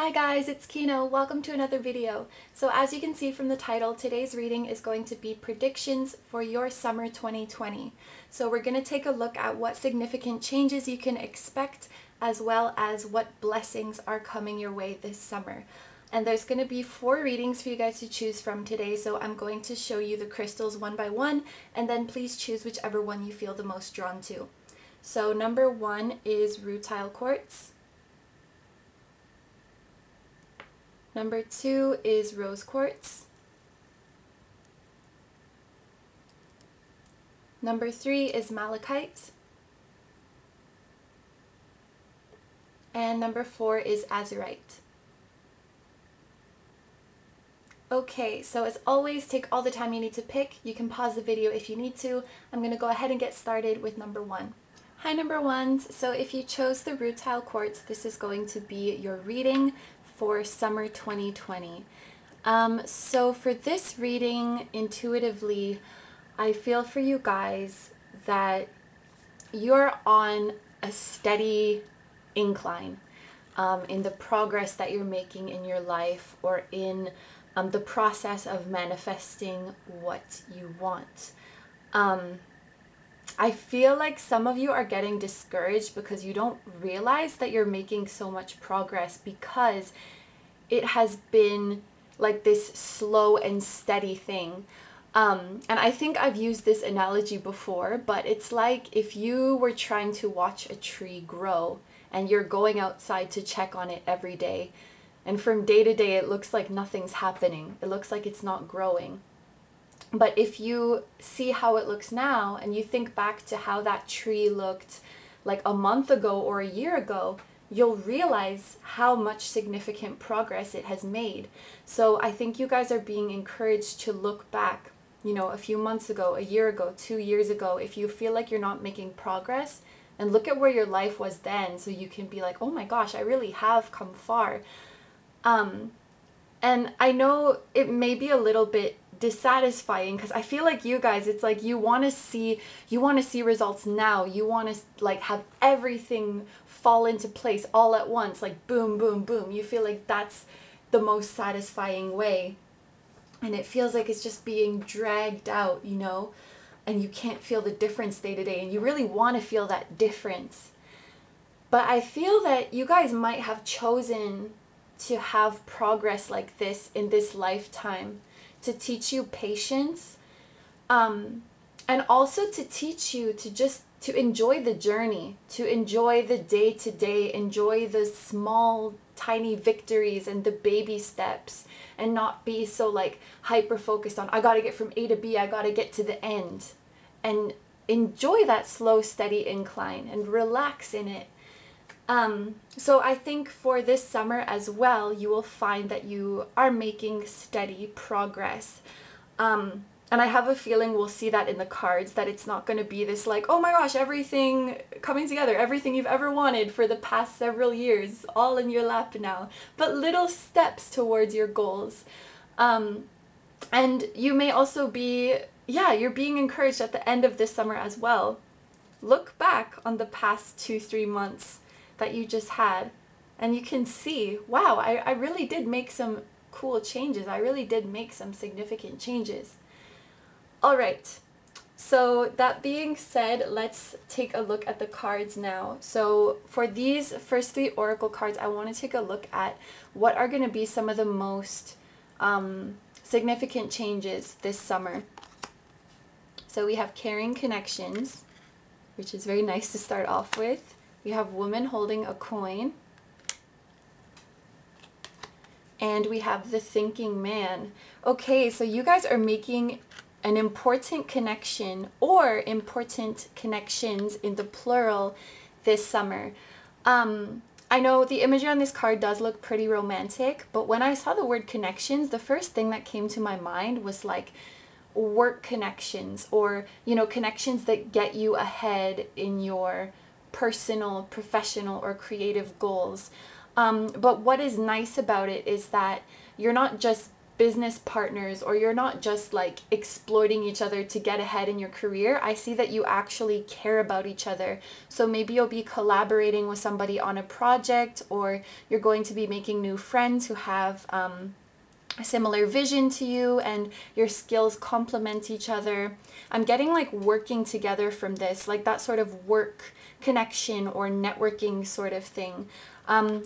Hi guys, it's Kino. Welcome to another video. So as you can see from the title, today's reading is going to be predictions for your summer 2020. So we're going to take a look at what significant changes you can expect, as well as what blessings are coming your way this summer. And there's going to be 4 readings for you guys to choose from today, so I'm going to show you the crystals one by one, and then please choose whichever one you feel the most drawn to. So number 1 is Rutile Quartz. Number 2 is Rose Quartz. Number 3 is Malachite. And number 4 is Azurite. Okay, so as always, take all the time you need to pick. You can pause the video if you need to. I'm going to go ahead and get started with number 1. Hi number 1s, so if you chose the Rutile Quartz, this is going to be your reading for summer 2020. So for this reading, intuitively, I feel for you guys that you're on a steady incline in the progress that you're making in your life, or in the process of manifesting what you want. I feel like some of you are getting discouraged because you don't realize that you're making so much progress, because it has been like this slow and steady thing. And I think I've used this analogy before, but it's like if you were trying to watch a tree grow and you're going outside to check on it every day, and from day to day it looks like nothing's happening. It looks like it's not growing. But if you see how it looks now and you think back to how that tree looked like a month ago or a year ago, you'll realize how much significant progress it has made. So I think you guys are being encouraged to look back, you know, a few months ago, a year ago, 2 years ago, if you feel like you're not making progress, and look at where your life was then, so you can be like, oh my gosh, I really have come far. And I know it may be a little bit dissatisfying, because I feel like you guys, it's like you want to see results now. You want to like have everything fall into place all at once, like boom, boom, boom. You feel like that's the most satisfying way, and it feels like it's just being dragged out, you know, and you can't feel the difference day to day, and you really want to feel that difference. But I feel that you guys might have chosen to have progress like this in this lifetime, to teach you patience, and also to teach you to enjoy the journey, to enjoy the day to day, enjoy the small tiny victories and the baby steps, and not be so like hyper focused on I gotta get from A to B, I gotta get to the end, and enjoy that slow steady incline and relax in it. So I think for this summer as well, you will find that you are making steady progress. And I have a feeling we'll see that in the cards, that it's not going to be this like, oh my gosh, everything coming together, everything you've ever wanted for the past several years, all in your lap now, but little steps towards your goals. And you may also be, you're being encouraged at the end of this summer as well. Look back on the past 2-3 months that you just had, and you can see, wow, I really did make some cool changes. I really did make some significant changes. All right, so that being said, let's take a look at the cards now. So for these first 3 oracle cards, I want to take a look at what are going to be some of the most significant changes this summer. So we have caring connections, which is very nice to start off with. We have woman holding a coin. And we have the thinking man. Okay, so you guys are making an important connection, or important connections in the plural, this summer. I know the imagery on this card does look pretty romantic, but when I saw the word connections, the first thing that came to my mind was like work connections, or, you know, connections that get you ahead in your personal, professional, or creative goals. But what is nice about it is that you're not just business partners, or you're not just like exploiting each other to get ahead in your career. I see that you actually care about each other. So maybe you'll be collaborating with somebody on a project, or you're going to be making new friends who have a similar vision to you, and your skills complement each other. I'm getting like working together from this, like that sort of work connection or networking sort of thing.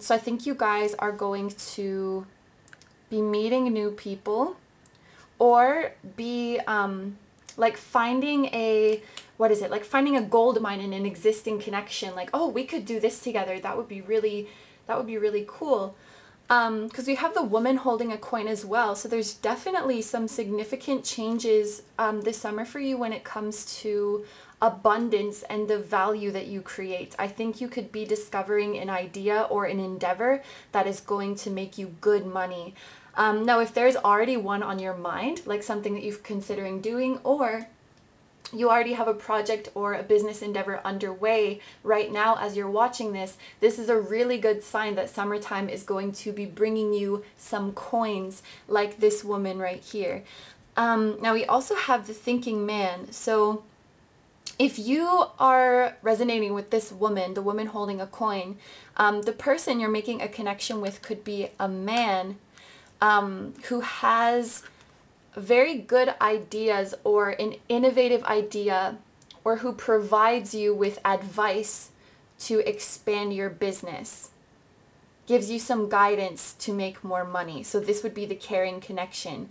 So I think you guys are going to be meeting new people, or be like finding a, what is it, like finding a gold mine in an existing connection. Like, oh, we could do this together. That would be really cool. Because we have the woman holding a coin as well. So there's definitely some significant changes this summer for you when it comes to abundance and the value that you create. I think you could be discovering an idea or an endeavor that is going to make you good money. Now, if there's already one on your mind, like something that you're considering doing, or you already have a project or a business endeavor underway right now as you're watching this, this is a really good sign that summertime is going to be bringing you some coins like this woman right here. Now, we also have the thinking man. So if you are resonating with this woman, the woman holding a coin, the person you're making a connection with could be a man who has very good ideas or an innovative idea, or who provides you with advice to expand your business, gives you some guidance to make more money. So this would be the caring connection.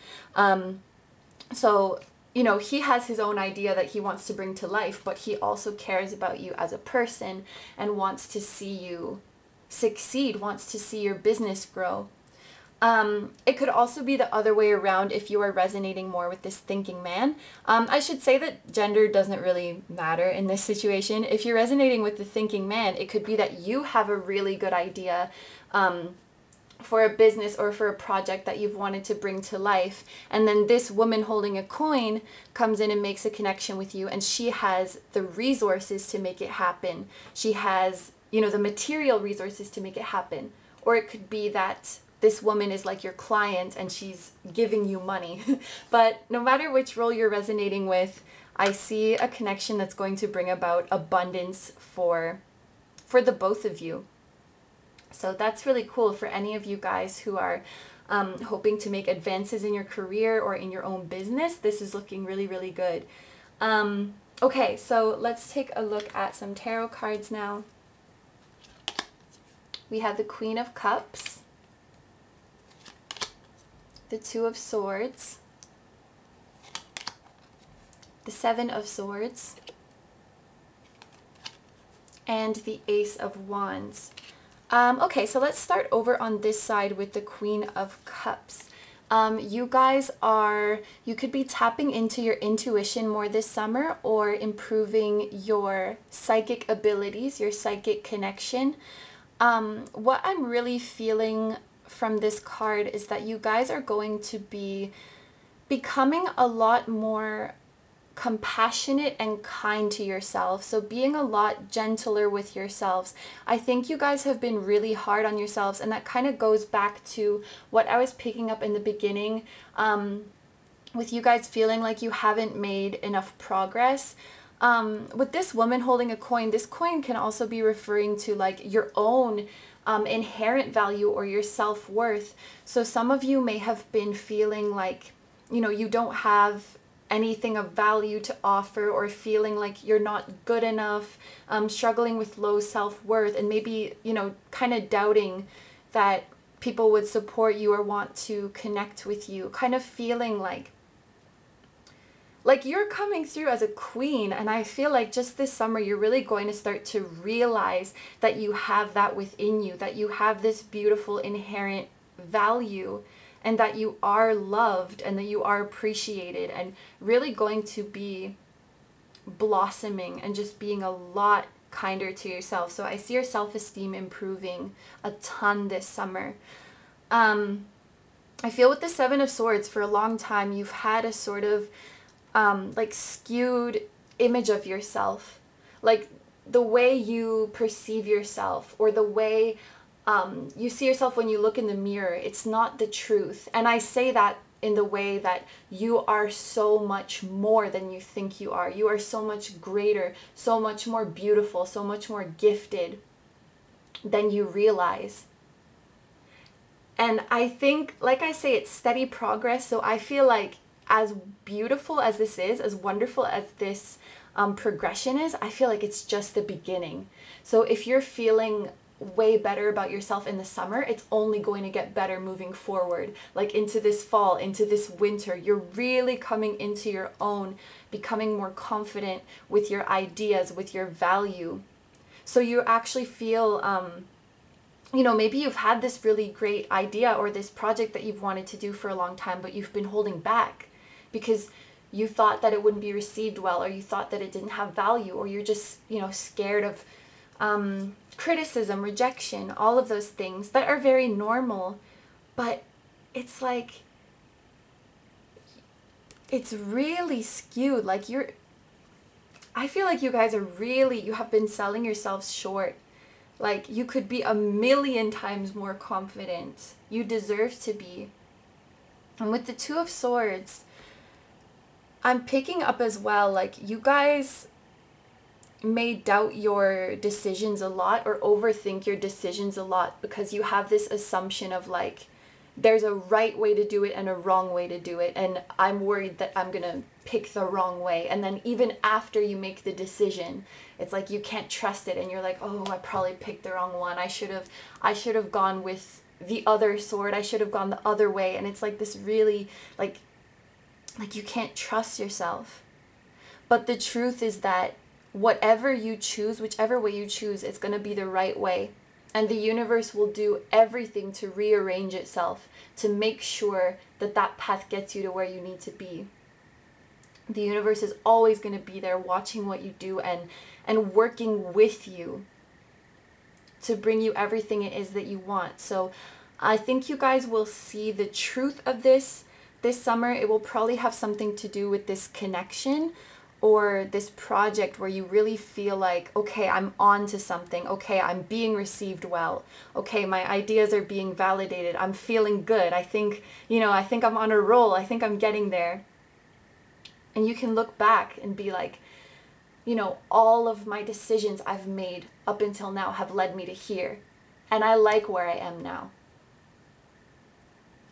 So, you know, he has his own idea that he wants to bring to life, but he also cares about you as a person and wants to see you succeed, wants to see your business grow. It could also be the other way around if you are resonating more with this thinking man. I should say that gender doesn't really matter in this situation. If you're resonating with the thinking man, it could be that you have a really good idea for a business or for a project that you've wanted to bring to life. And then this woman holding a coin comes in and makes a connection with you, and she has the resources to make it happen. She has, you know, the material resources to make it happen. Or it could be that this woman is like your client and she's giving you money. But no matter which role you're resonating with, I see a connection that's going to bring about abundance for the both of you. So that's really cool for any of you guys who are hoping to make advances in your career or in your own business. This is looking really, really good. Okay, so let's take a look at some tarot cards now. We have the Queen of Cups, the Two of Swords, the Seven of Swords, and the Ace of Wands. Okay, so let's start over on this side with the Queen of Cups. You guys you could be tapping into your intuition more this summer, or improving your psychic abilities, your psychic connection. What I'm really feeling from this card is that you guys are going to be becoming a lot more compassionate and kind to yourself. So being a lot gentler with yourselves. I think you guys have been really hard on yourselves, and that kind of goes back to what I was picking up in the beginning, with you guys feeling like you haven't made enough progress. With this woman holding a coin, this coin can also be referring to like your own inherent value or your self-worth. So some of you may have been feeling like, you know, you don't have anything of value to offer, or feeling like you're not good enough, struggling with low self-worth, and maybe, you know, kind of doubting that people would support you or want to connect with you, kind of feeling like you're coming through as a queen. And I feel like just this summer, you're really going to start to realize that you have that within you, that you have this beautiful inherent value, and that you are loved and that you are appreciated, and really going to be blossoming and just being a lot kinder to yourself. So I see your self-esteem improving a ton this summer. I feel with the Seven of Swords, for a long time, you've had a sort of like skewed image of yourself, like the way you perceive yourself, or the way you see yourself when you look in the mirror. It's not the truth. And I say that in the way that you are so much more than you think you are. You are so much greater, so much more beautiful, so much more gifted than you realize. And I think, like I say, it's steady progress. So I feel like as beautiful as this is, as wonderful as this progression is, I feel like it's just the beginning. So if you're feeling way better about yourself in the summer, it's only going to get better moving forward. Like into this fall, into this winter, you're really coming into your own, becoming more confident with your ideas, with your value. So you actually feel, you know, maybe you've had this really great idea or this project that you've wanted to do for a long time, but you've been holding back because you thought that it wouldn't be received well, or you thought that it didn't have value, or you're just, you know, scared of criticism, rejection, all of those things that are very normal. But it's like, it's really skewed. Like I feel like you guys are really, you have been selling yourselves short. Like you could be 1,000,000 times more confident. You deserve to be. And with the Two of Swords, I'm picking up as well, like you guys may doubt your decisions a lot or overthink your decisions a lot because you have this assumption of like, there's a right way to do it and a wrong way to do it. And I'm worried that I'm going to pick the wrong way. And then even after you make the decision, it's like you can't trust it. And you're like, oh, I probably picked the wrong one. I should have gone with the other sword. I should have gone the other way. And it's like this really like you can't trust yourself. But the truth is that whatever you choose, whichever way you choose, it's going to be the right way. And the universe will do everything to rearrange itself to make sure that that path gets you to where you need to be. The universe is always going to be there watching what you do and working with you to bring you everything it is that you want. So I think you guys will see the truth of this summer. It will probably have something to do with this connection or this project where you really feel like, okay, I'm on to something. Okay, I'm being received well. Okay, my ideas are being validated. I'm feeling good. I think I'm on a roll. I think I'm getting there. And you can look back and be like, you know, all of my decisions I've made up until now have led me to here. And I like where I am now.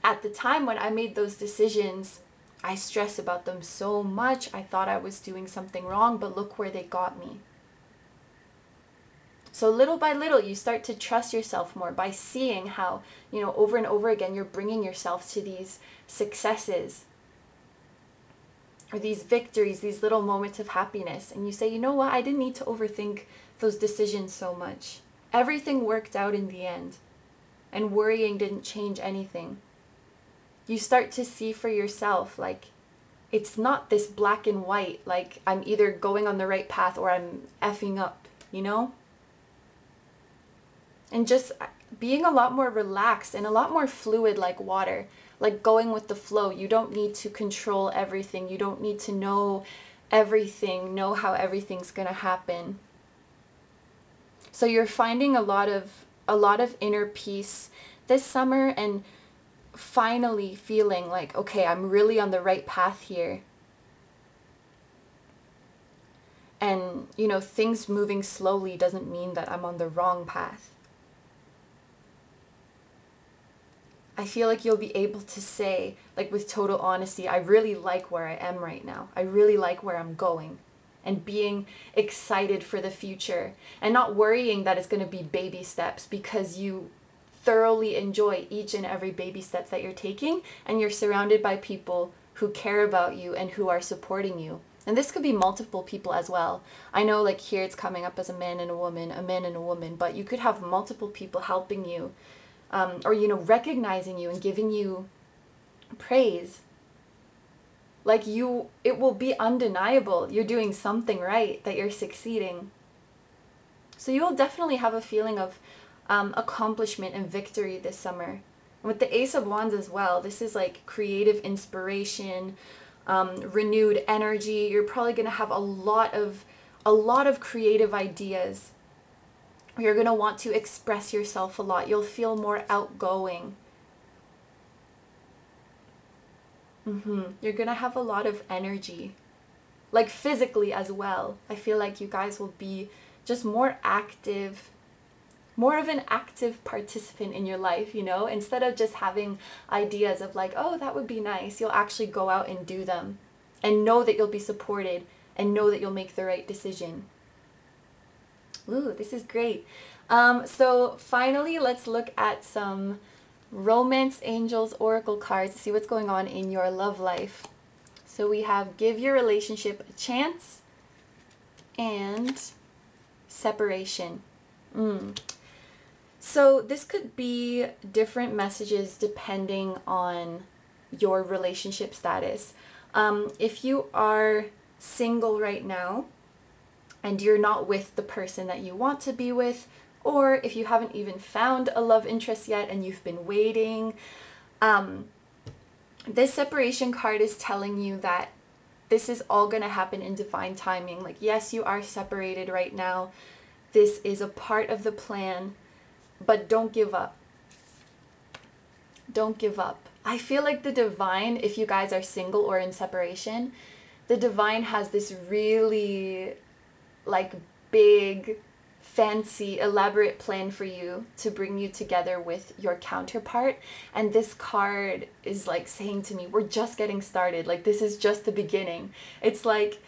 At the time when I made those decisions, I stressed about them so much. I thought I was doing something wrong, but look where they got me. So little by little, you start to trust yourself more by seeing how, you know, over and over again, you're bringing yourself to these successes or these victories, these little moments of happiness. And you say, you know what? I didn't need to overthink those decisions so much. Everything worked out in the end, and worrying didn't change anything. You start to see for yourself, like, it's not this black and white, like I'm either going on the right path or I'm effing up, you know? And just being a lot more relaxed and a lot more fluid like water, like going with the flow. You don't need to control everything. You don't need to know everything, know how everything's gonna happen. So you're finding a lot of inner peace this summer, and finally feeling like, okay, I'm really on the right path here. And, you know, things moving slowly doesn't mean that I'm on the wrong path. I feel like you'll be able to say, like with total honesty, I really like where I am right now. I really like where I'm going. And being excited for the future and not worrying that it's going to be baby steps, because you thoroughly enjoy each and every baby step that you're taking, and you're surrounded by people who care about you and who are supporting you. And this could be multiple people as well. I know like here it's coming up as a man and a woman, but you could have multiple people helping you, or, you know, recognizing you and giving you praise. Like it will be undeniable. You're doing something right, that you're succeeding. So you will definitely have a feeling of accomplishment and victory this summer. And with the Ace of Wands as well, this is like creative inspiration, renewed energy. You're probably going to have a lot of creative ideas. You're going to want to express yourself a lot. You'll feel more outgoing. You're gonna have a lot of energy, like physically as well. I feel like you guys will be just more active, more of an active participant in your life, you know, instead of just having ideas of like, oh, that would be nice. You'll actually go out and do them and know that you'll be supported and know that you'll make the right decision. Ooh, this is great. So finally, let's look at some Romance Angels Oracle cards to see what's going on in your love life. So we have give your relationship a chance and separation. So this could be different messages depending on your relationship status. If you are single right now and you're not with the person that you want to be with, or if you haven't even found a love interest yet and you've been waiting, this separation card is telling you that this is all going to happen in divine timing. Like, yes, you are separated right now. This is a part of the plan, but don't give up. Don't give up. I feel like the divine, if you guys are single or in separation, the divine has this really like big, fancy, elaborate plan for you to bring you together with your counterpart. And this card is like saying to me, we're just getting started. Like, this is just the beginning. It's like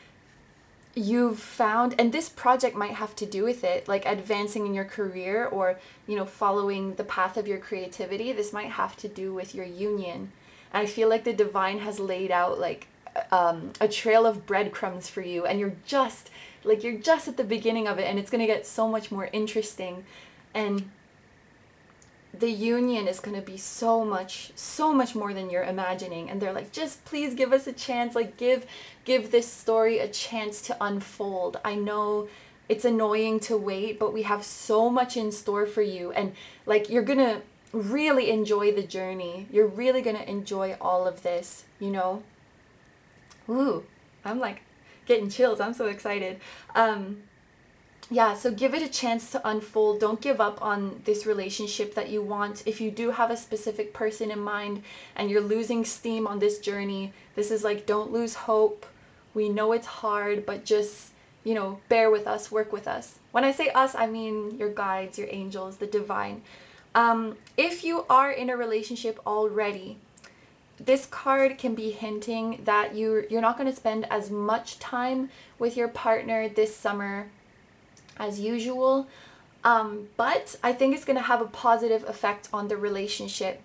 you've found, and this project might have to do with it, like advancing in your career or, you know, following the path of your creativity. This might have to do with your union. And I feel like the divine has laid out like a trail of breadcrumbs for you, and you're just at the beginning of it, and it's going to get so much more interesting. And the union is going to be so much more than you're imagining. And they're like, just please give us a chance. Like, give this story a chance to unfold. I know it's annoying to wait, but we have so much in store for you. And like, you're going to really enjoy the journey. You're really going to enjoy all of this, you know? Ooh, I'm like getting chills. I'm so excited. Yeah, so give it a chance to unfold. Don't give up on this relationship that you want. If you do have a specific person in mind and you're losing steam on this journey, this is like, don't lose hope. We know it's hard, but just, you know, bear with us, work with us. When I say us, I mean your guides, your angels, the divine. If you are in a relationship already, this card can be hinting that you're not going to spend as much time with your partner this summer as usual, but I think it's going to have a positive effect on the relationship.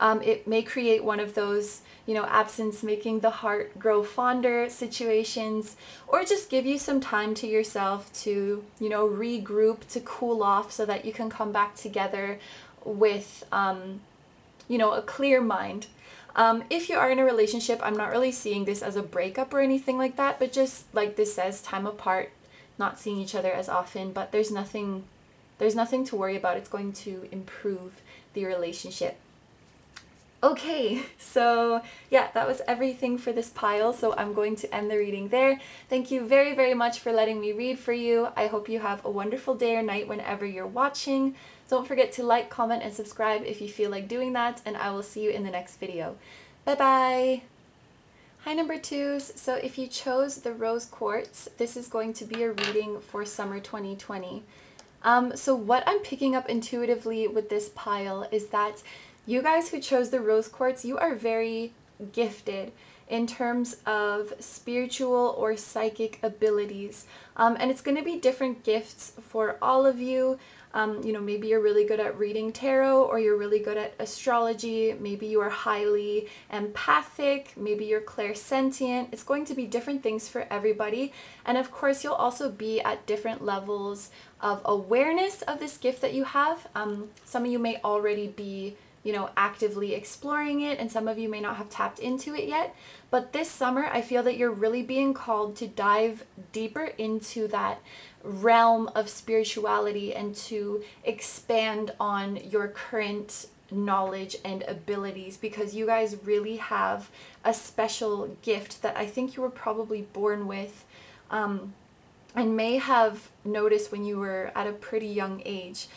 It may create one of those, you know, absence making the heart grow fonder situations, or just give you some time to yourself to, you know, regroup, to cool off so that you can come back together with, you know, a clear mind. If you are in a relationship, I'm not really seeing this as a breakup or anything like that, but just like this says, time apart, not seeing each other as often, but there's nothing to worry about. It's going to improve the relationship. Okay, so yeah, that was everything for this pile, so I'm going to end the reading there. Thank you very, very much for letting me read for you. I hope you have a wonderful day or night whenever you're watching. Don't forget to like, comment, and subscribe if you feel like doing that, and I will see you in the next video. Bye-bye! Hi, number twos. So if you chose the rose quartz, this is going to be a reading for summer 2020. So what I'm picking up intuitively with this pile is that you guys who chose the rose quartz, you are very gifted in terms of spiritual or psychic abilities. And it's going to be different gifts for all of you. You know, maybe you're really good at reading tarot, or you're really good at astrology. Maybe you are highly empathic. Maybe you're clairsentient. It's going to be different things for everybody. And of course, you'll also be at different levels of awareness of this gift that you have. Some of you may already be, you know, actively exploring it, and some of you may not have tapped into it yet. But this summer, I feel that you're really being called to dive deeper into that realm of spirituality and to expand on your current knowledge and abilities, because you guys really have a special gift that I think you were probably born with, and may have noticed when you were at a pretty young age.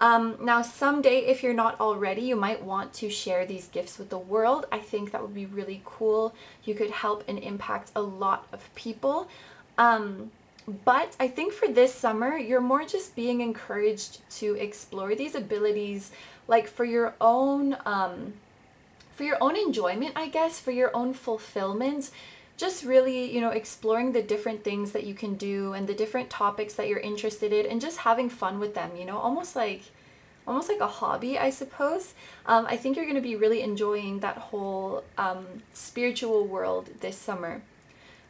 Now, someday, if you're not already, you might want to share these gifts with the world. I think that would be really cool. You could help and impact a lot of people. But I think for this summer, you're more just being encouraged to explore these abilities, like for your own enjoyment, I guess, for your own fulfillment. Just really, you know, exploring the different things that you can do and the different topics that you're interested in, and just having fun with them, you know, almost like a hobby, I suppose. I think you're going to be really enjoying that whole spiritual world this summer.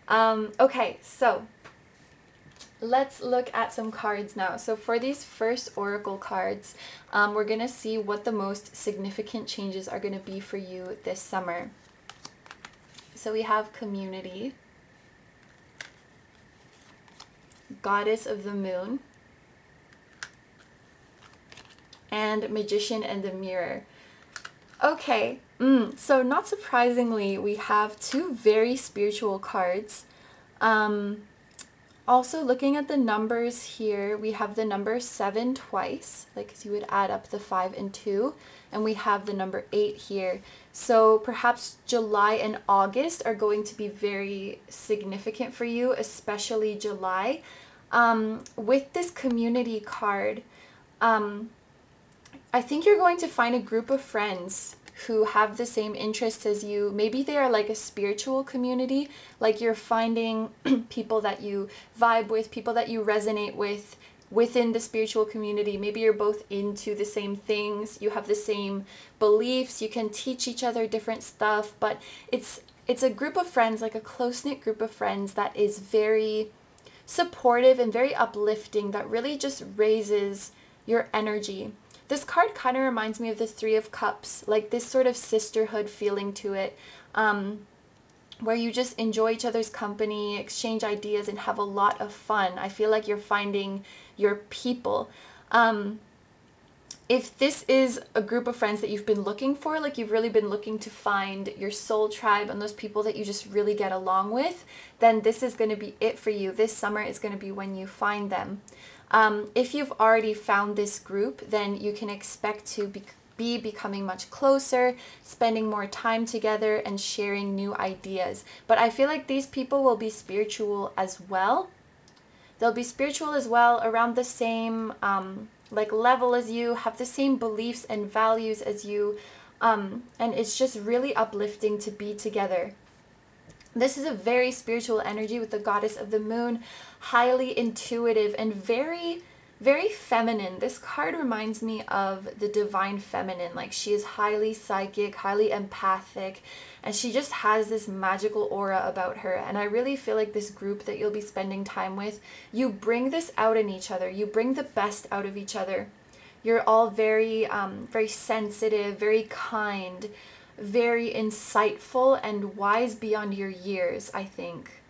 Okay, so let's look at some cards now. So for these first oracle cards, we're going to see what the most significant changes are going to be for you this summer. So we have Community, Goddess of the Moon, and Magician and the Mirror. Okay, so not surprisingly, we have two very spiritual cards. Also, looking at the numbers here, we have the number 7 twice, like you would add up the 5 and 2, and we have the number 8 here. So perhaps July and August are going to be very significant for you, especially July. With this Community card, I think you're going to find a group of friends who have the same interests as you. Maybe they are like a spiritual community, like you're finding people that you vibe with, people that you resonate with within the spiritual community. Maybe you're both into the same things, you have the same beliefs, you can teach each other different stuff, but it's a group of friends, like a close-knit group of friends that is very supportive and very uplifting, that really just raises your energy. This card kind of reminds me of the 3 of Cups, like this sort of sisterhood feeling to it, where you just enjoy each other's company, exchange ideas, and have a lot of fun. I feel like you're finding your people. If this is a group of friends that you've been looking for, like you've really been looking to find your soul tribe and those people that you just really get along with, then this is going to be it for you. This summer is going to be when you find them. If you've already found this group, then you can expect to be becoming much closer, spending more time together, and sharing new ideas. But I feel like these people will be spiritual as well. They'll be spiritual as well, around the same like level as you, have the same beliefs and values as you, and it's just really uplifting to be together. This is a very spiritual energy with the Goddess of the Moon, highly intuitive and very, very feminine. This card reminds me of the Divine Feminine. Like, she is highly psychic, highly empathic, and she just has this magical aura about her. And I really feel like this group that you'll be spending time with, you bring this out in each other. You bring the best out of each other. You're all very, very sensitive, very kind, very insightful, and wise beyond your years, I think.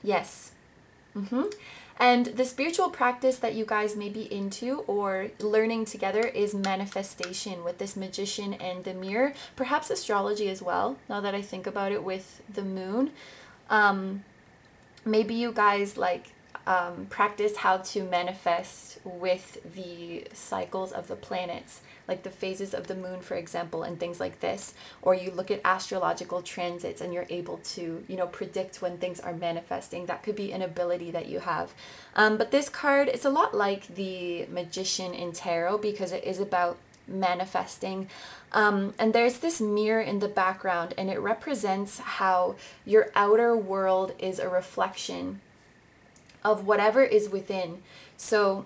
Yes. And the spiritual practice that you guys may be into or learning together is manifestation with this Magician and the Mirror. Perhaps astrology as well, now that I think about it, with the moon. Maybe you guys like practice how to manifest with the cycles of the planets, like the phases of the moon, for example, and things like this. Or you look at astrological transits and you're able to, you know, predict when things are manifesting. That could be an ability that you have. But this card, it's a lot like the Magician in tarot because it is about manifesting. And there's this mirror in the background, and it represents how your outer world is a reflection of whatever is within. So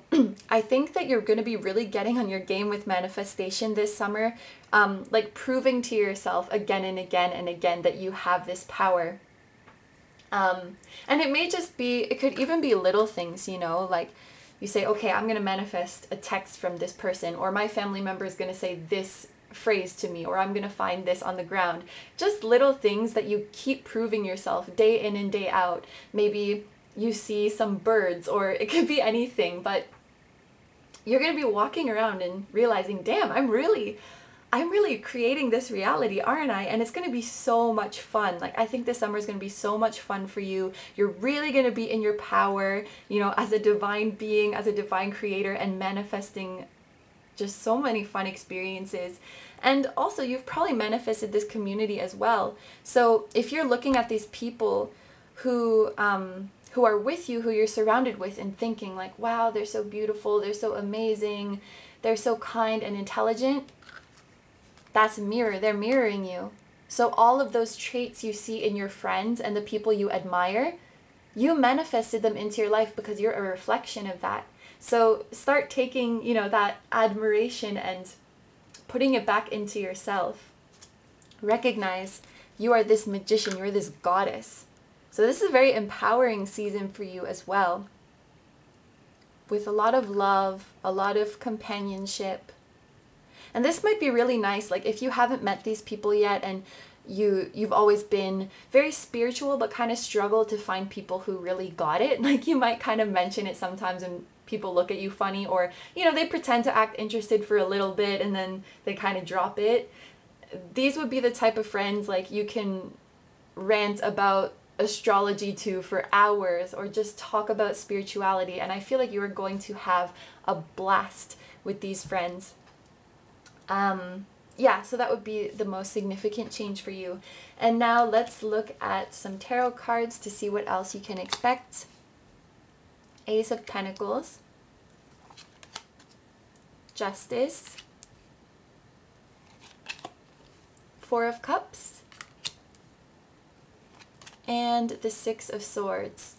I think that you're going to be really getting on your game with manifestation this summer, like proving to yourself again and again and again that you have this power. And it may just be, it could even be little things, you know, like you say, okay, I'm going to manifest a text from this person, or my family member is going to say this phrase to me, or I'm going to find this on the ground. Just little things that you keep proving yourself day in and day out. Maybe you see some birds, or it could be anything, but you're going to be walking around and realizing, damn, I'm really creating this reality, aren't I? And it's going to be so much fun. Like, I think this summer is going to be so much fun for you. You're really going to be in your power, you know, as a divine being, as a divine creator, and manifesting just so many fun experiences. And also, you've probably manifested this community as well. So if you're looking at these people who are with you, who you're surrounded with, and thinking like, wow, they're so beautiful, they're so amazing, they're so kind and intelligent, that's a mirror. They're mirroring you. So all of those traits you see in your friends and the people you admire, you manifested them into your life because you're a reflection of that. So start taking, you know, that admiration and putting it back into yourself. Recognize you are this magician, you're this goddess. So this is a very empowering season for you as well. With a lot of love, a lot of companionship. And this might be really nice, like if you haven't met these people yet and you've always been very spiritual but kind of struggle to find people who really got it. Like you might kind of mention it sometimes and people look at you funny, or, you know, they pretend to act interested for a little bit and then they kind of drop it. These would be the type of friends like you can rant about astrology to for hours, or just talk about spirituality, and I feel like you are going to have a blast with these friends. Yeah, so that would be the most significant change for you. And now let's look at some tarot cards to see what else you can expect. Ace of Pentacles, Justice, Four of Cups, and the Six of Swords.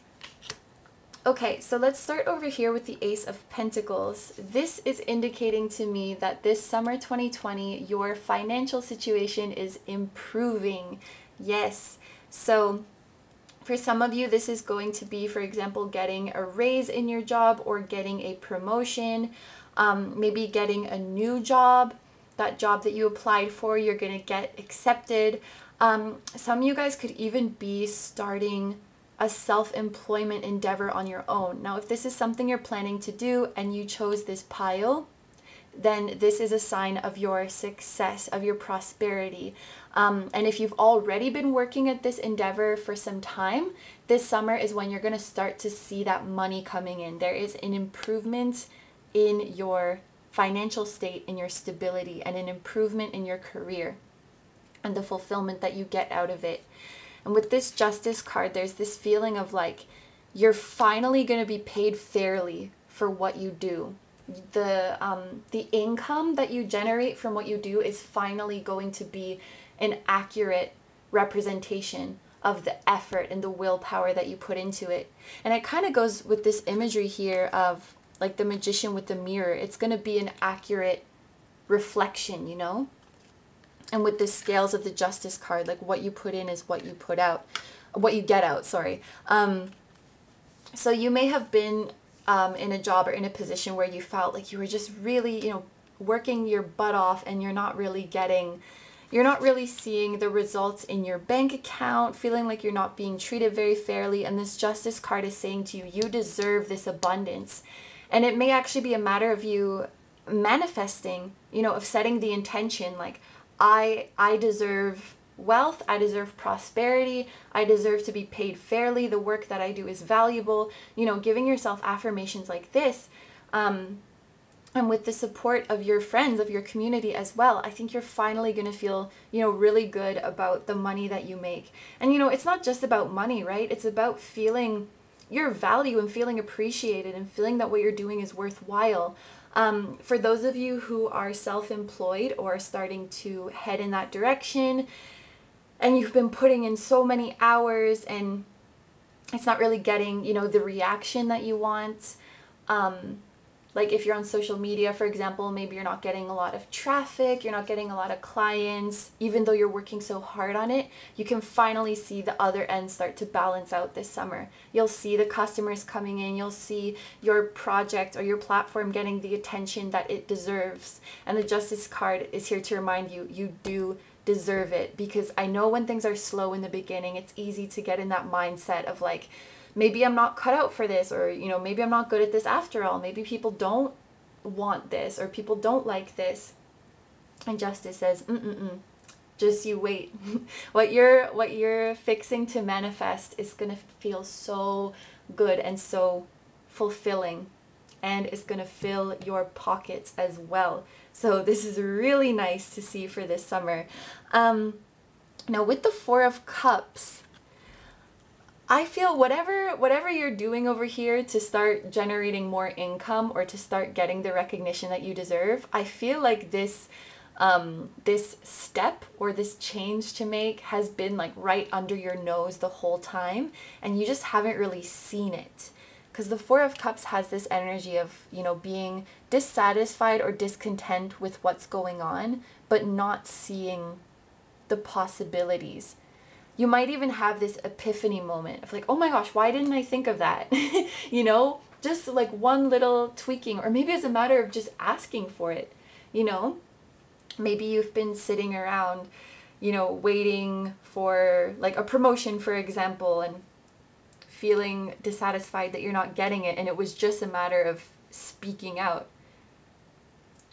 Okay, so let's start over here with the Ace of Pentacles. This is indicating to me that this summer 2020, your financial situation is improving. Yes. So for some of you, this is going to be, for example, getting a raise in your job or getting a promotion, maybe getting a new job. That job that you applied for, you're going to get accepted. Some of you guys could even be starting a self-employment endeavor on your own. Now, if this is something you're planning to do and you chose this pile, then this is a sign of your success, of your prosperity. And if you've already been working at this endeavor for some time, this summer is when you're going to start to see that money coming in. There is an improvement in your financial state, in your stability, and an improvement in your career and the fulfillment that you get out of it. And with this Justice card, there's this feeling of like you're finally going to be paid fairly for what you do. The income that you generate from what you do is finally going to be an accurate representation of the effort and the willpower that you put into it. And it kind of goes with this imagery here of like the magician with the mirror. It's going to be an accurate reflection, you know? And with the scales of the Justice card, like what you put in is what you put out, what you get out, sorry. So you may have been in a job or in a position where you felt like you were just really, you know, working your butt off and you're not really seeing the results in your bank account, feeling like you're not being treated very fairly. And this Justice card is saying to you, you deserve this abundance. And it may actually be a matter of you manifesting, you know, of setting the intention, like, I deserve wealth, I deserve prosperity, I deserve to be paid fairly, the work that I do is valuable, you know, giving yourself affirmations like this, and with the support of your friends, of your community as well, I think you're finally going to feel, you know, really good about the money that you make. And, you know, it's not just about money, right? It's about feeling your value and feeling appreciated and feeling that what you're doing is worthwhile. For those of you who are self-employed or starting to head in that direction, and you've been putting in so many hours and it's not really getting, you know, the reaction that you want. Like if you're on social media, for example, maybe you're not getting a lot of traffic, you're not getting a lot of clients, even though you're working so hard on it, you can finally see the other end start to balance out this summer. You'll see the customers coming in, you'll see your project or your platform getting the attention that it deserves. And the Justice card is here to remind you, you do deserve it. Because I know when things are slow in the beginning, it's easy to get in that mindset of like, maybe I'm not cut out for this, or, you know, maybe I'm not good at this after all. Maybe people don't want this, or people don't like this. And Justice says, just you wait. What you're fixing to manifest is going to feel so good and so fulfilling. and it's going to fill your pockets as well. So this is really nice to see for this summer. Now with the Four of Cups, I feel whatever you're doing over here to start generating more income or to start getting the recognition that you deserve, I feel like this this step or this change to make has been like right under your nose the whole time, and you just haven't really seen it. Because the Four of Cups has this energy of, you know, being dissatisfied or discontent with what's going on, but not seeing the possibilities. You might even have this epiphany moment of like, oh my gosh, why didn't I think of that? You know, just like one little tweaking, or maybe it's a matter of just asking for it, you know? Maybe you've been sitting around, you know, waiting for like a promotion, for example, and feeling dissatisfied that you're not getting it, and it was just a matter of speaking out.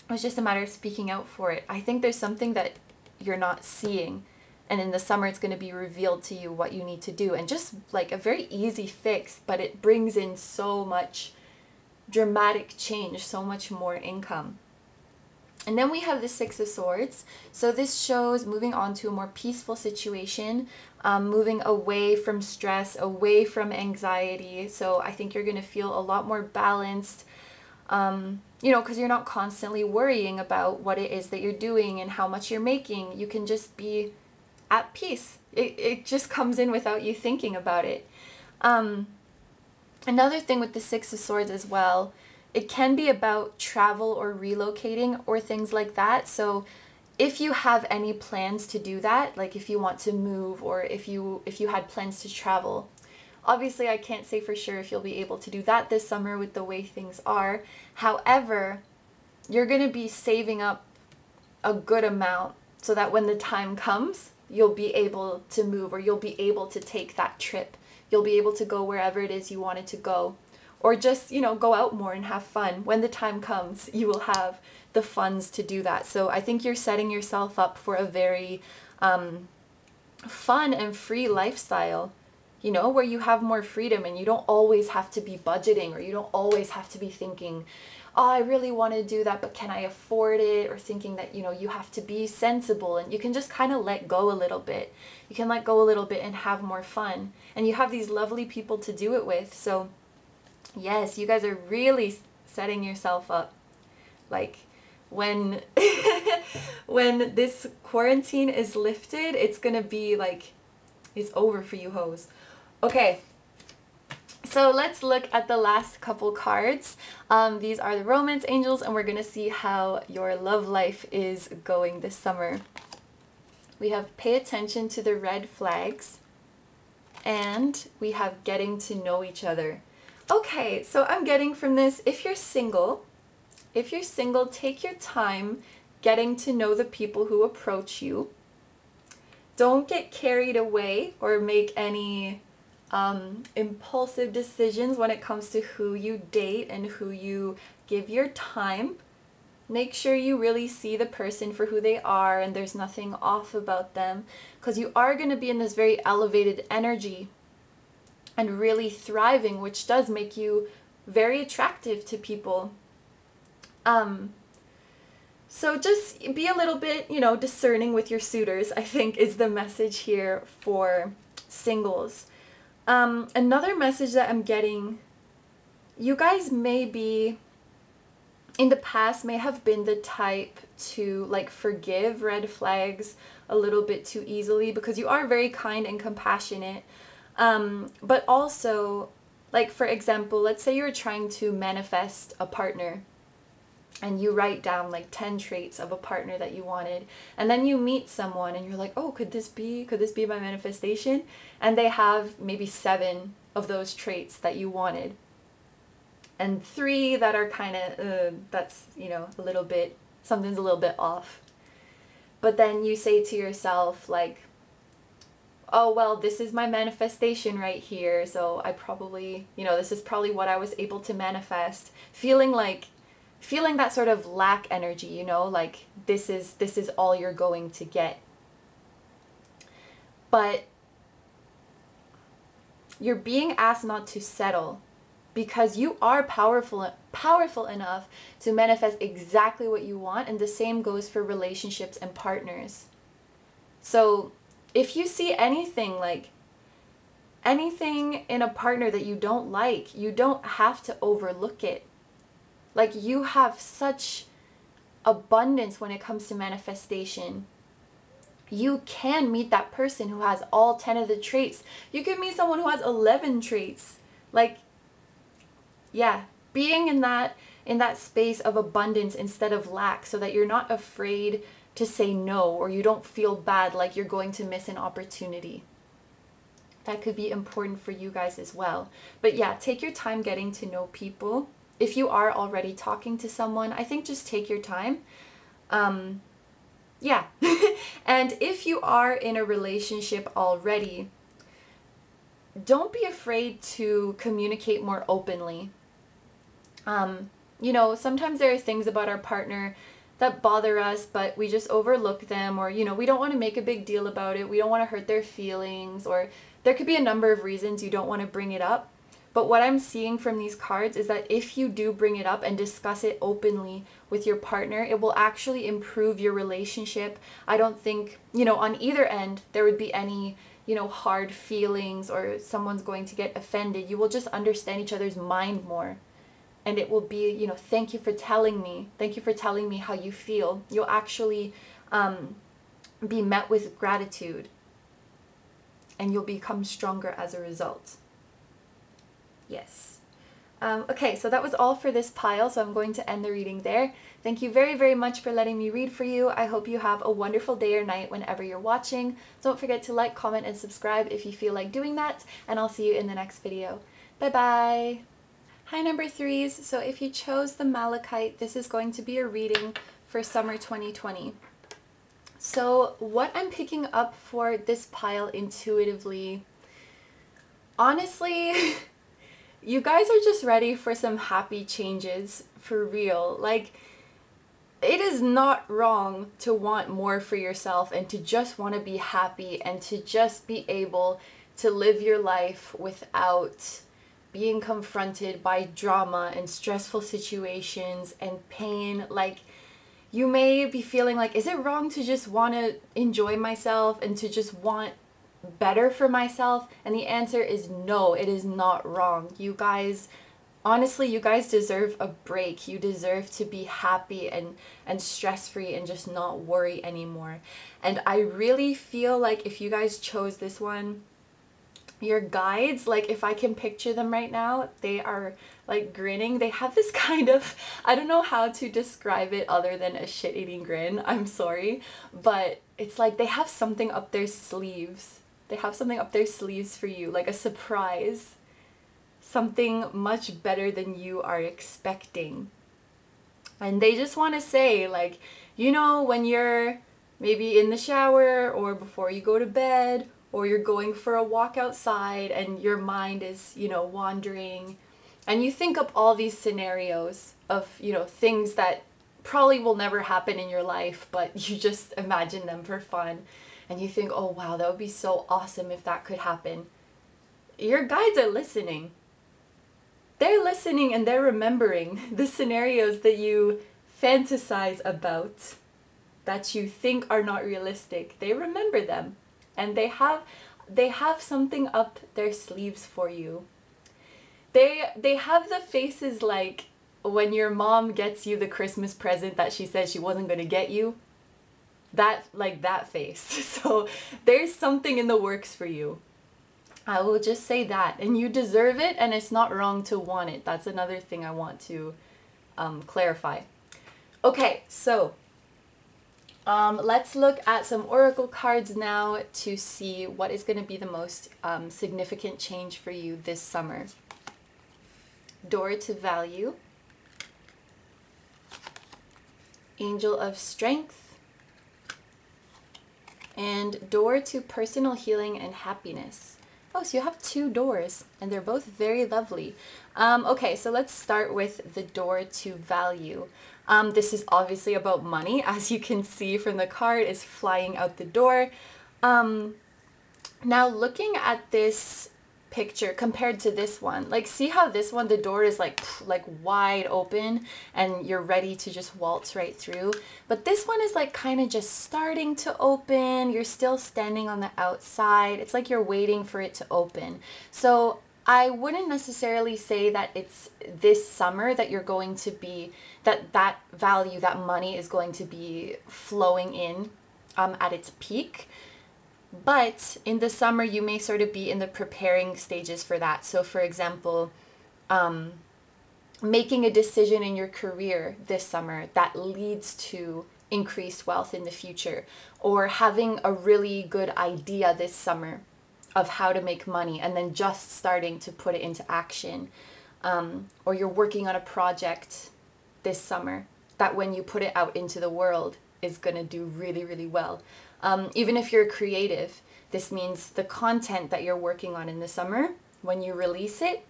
It was just a matter of speaking out for it. I think there's something that you're not seeing, and in the summer it's going to be revealed to you what you need to do, and just like a very easy fix, but it brings in so much dramatic change, so much more income. And then we have the Six of Swords. So this shows moving on to a more peaceful situation, moving away from stress, away from anxiety. So I think you're going to feel a lot more balanced, you know, because you're not constantly worrying about what it is that you're doing and how much you're making. You can just be at peace. It just comes in without you thinking about it. Another thing with the Six of Swords as well, it can be about travel or relocating or things like that. So if you have any plans to do that, like if you want to move or if you had plans to travel, obviously I can't say for sure if you'll be able to do that this summer with the way things are. However, you're going to be saving up a good amount so that when the time comes, you'll be able to move, or you'll be able to take that trip. You'll be able to go wherever it is you wanted to go. Or just, you know, go out more and have fun. When the time comes, you will have the funds to do that. So I think you're setting yourself up for a very fun and free lifestyle, you know, where you have more freedom and you don't always have to be budgeting, or you don't always have to be thinking, oh, I really want to do that, but can I afford it? Or thinking that, you know, you have to be sensible, and you can just kind of let go a little bit. You can let go a little bit and have more fun. And you have these lovely people to do it with. So yes, you guys are really setting yourself up. Like when when this quarantine is lifted, it's gonna be like, it's over for you hoes. Okay, so let's look at the last couple cards. These are the Romance Angels, and we're gonna see how your love life is going this summer. We have Pay Attention to the Red Flags, and we have Getting to Know Each Other. Okay, so I'm getting from this, if you're single, take your time getting to know the people who approach you. Don't get carried away or make any impulsive decisions when it comes to who you date and who you give your time. Make sure you really see the person for who they are and there's nothing off about them, because you are going to be in this very elevated energy and really thriving, which does make you very attractive to people. So just be a little bit, you know, discerning with your suitors, I think, is the message here for singles. Another message that I'm getting, you guys may be, in the past, may have been the type to like forgive red flags a little bit too easily, because you are very kind and compassionate. But also, like, for example, let's say you're trying to manifest a partner and you write down like 10 traits of a partner that you wanted, and then you meet someone and you're like, oh, could this be my manifestation? And they have maybe 7 of those traits that you wanted, and 3 that are kind of, that's, you know, a little bit, something's a little bit off. But then you say to yourself like, oh, well, this is my manifestation right here, so I probably, you know, this is probably what I was able to manifest. Feeling that sort of lack energy, you know, like this is all you're going to get. But you're being asked not to settle. because you are powerful enough to manifest exactly what you want, and the same goes for relationships and partners. So if you see anything in a partner that you don't like, you don't have to overlook it. Like, you have such abundance when it comes to manifestation. You can meet that person who has all 10 of the traits. You can meet someone who has 11 traits. Like, yeah, being in that space of abundance instead of lack, so that you're not afraid to say no, or you don't feel bad like you're going to miss an opportunity. That could be important for you guys as well. But yeah, take your time getting to know people. If you are already talking to someone, I think just take your time. Yeah. And if you are in a relationship already, don't be afraid to communicate more openly. You know, sometimes there are things about our partner that bother us, but we just overlook them, or, you know, we don't want to make a big deal about it. We don't want to hurt their feelings, or there could be a number of reasons you don't want to bring it up. But what I'm seeing from these cards is that if you do bring it up and discuss it openly with your partner, it will actually improve your relationship. I don't think, you know, on either end, there would be any, you know, hard feelings or someone's going to get offended. You will just understand each other's mind more. And it will be, you know, thank you for telling me. Thank you for telling me how you feel. You'll actually be met with gratitude. And you'll become stronger as a result. Yes. Okay, so that was all for this pile, so I'm going to end the reading there. Thank you very, very much for letting me read for you. I hope you have a wonderful day or night whenever you're watching. Don't forget to like, comment, and subscribe if you feel like doing that, and I'll see you in the next video. Bye-bye! Hi, number 3s. So if you chose the Malachite, this is going to be a reading for summer 2020. So what I'm picking up for this pile intuitively, honestly, you guys are just ready for some happy changes, for real. Like, it is not wrong to want more for yourself and to just want to be happy and to just be able to live your life without being confronted by drama and stressful situations and pain. Like, you may be feeling like, is it wrong to just want to enjoy myself and to just want better for myself? And the answer is no, it is not wrong. You guys, honestly, you guys deserve a break. You deserve to be happy and stress-free and just not worry anymore. And I really feel like if you guys chose this one, your guides, like, if I can picture them right now, they are like grinning. They have this kind of, I don't know how to describe it other than a shit-eating grin. I'm sorry, but it's like they have something up their sleeves. They have something up their sleeves for you, like a surprise. Something much better than you are expecting. And they just want to say, like, you know, when you're maybe in the shower or before you go to bed, or you're going for a walk outside and your mind is, you know, wandering, and you think up all these scenarios of, you know, things that probably will never happen in your life, but you just imagine them for fun. And you think, oh wow, that would be so awesome if that could happen. Your guides are listening. They're listening and they're remembering the scenarios that you fantasize about, that you think are not realistic. They remember them. And they have something up their sleeves for you. They have the faces like when your mom gets you the Christmas present that she said she wasn't going to get you. That, like that face. So there's something in the works for you. I will just say that. And you deserve it, and it's not wrong to want it. That's another thing I want to clarify. Okay, so let's look at some oracle cards now to see what is going to be the most significant change for you this summer. Door to Value, Angel of Strength, and Door to Personal Healing and Happiness. Oh, so you have 2 doors, and they're both very lovely. Okay, so let's start with the Door to Value. This is obviously about money, as you can see from the card, is flying out the door. Now, looking at this picture compared to this one. Like, see how this one, the door is like wide open and you're ready to just waltz right through. But this one is like kind of just starting to open. You're still standing on the outside. It's like you're waiting for it to open. So I wouldn't necessarily say that it's this summer that you're going to be, that value, that money is going to be flowing in at its peak. But in the summer, you may sort of be in the preparing stages for that. So for example, making a decision in your career this summer that leads to increased wealth in the future, or having a really good idea this summer of how to make money and then just starting to put it into action. Or you're working on a project this summer that when you put it out into the world is going to do really, really well. Even if you're creative, this means the content that you're working on in the summer, when you release it,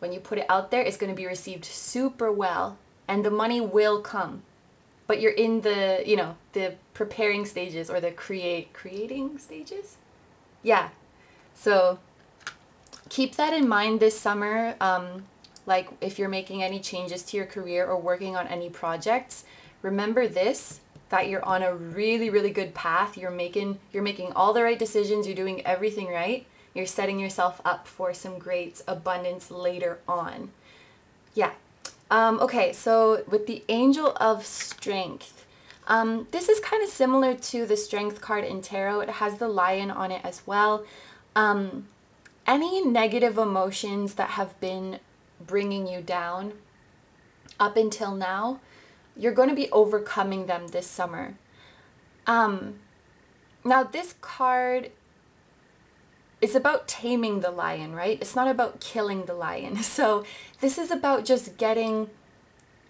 when you put it out there, it's going to be received super well and the money will come. But you're in the, you know, the preparing stages or the creating stages. Yeah. So keep that in mind this summer. Like if you're making any changes to your career or working on any projects, remember this, that you're on a really, really good path. You're making all the right decisions. You're doing everything right. You're setting yourself up for some great abundance later on. Yeah. Okay, so with the Angel of Strength, this is kind of similar to the Strength card in Tarot. It has the lion on it as well. Any negative emotions that have been bringing you down up until now, you're going to be overcoming them this summer. Now this card is about taming the lion, right? It's not about killing the lion. So this is about just getting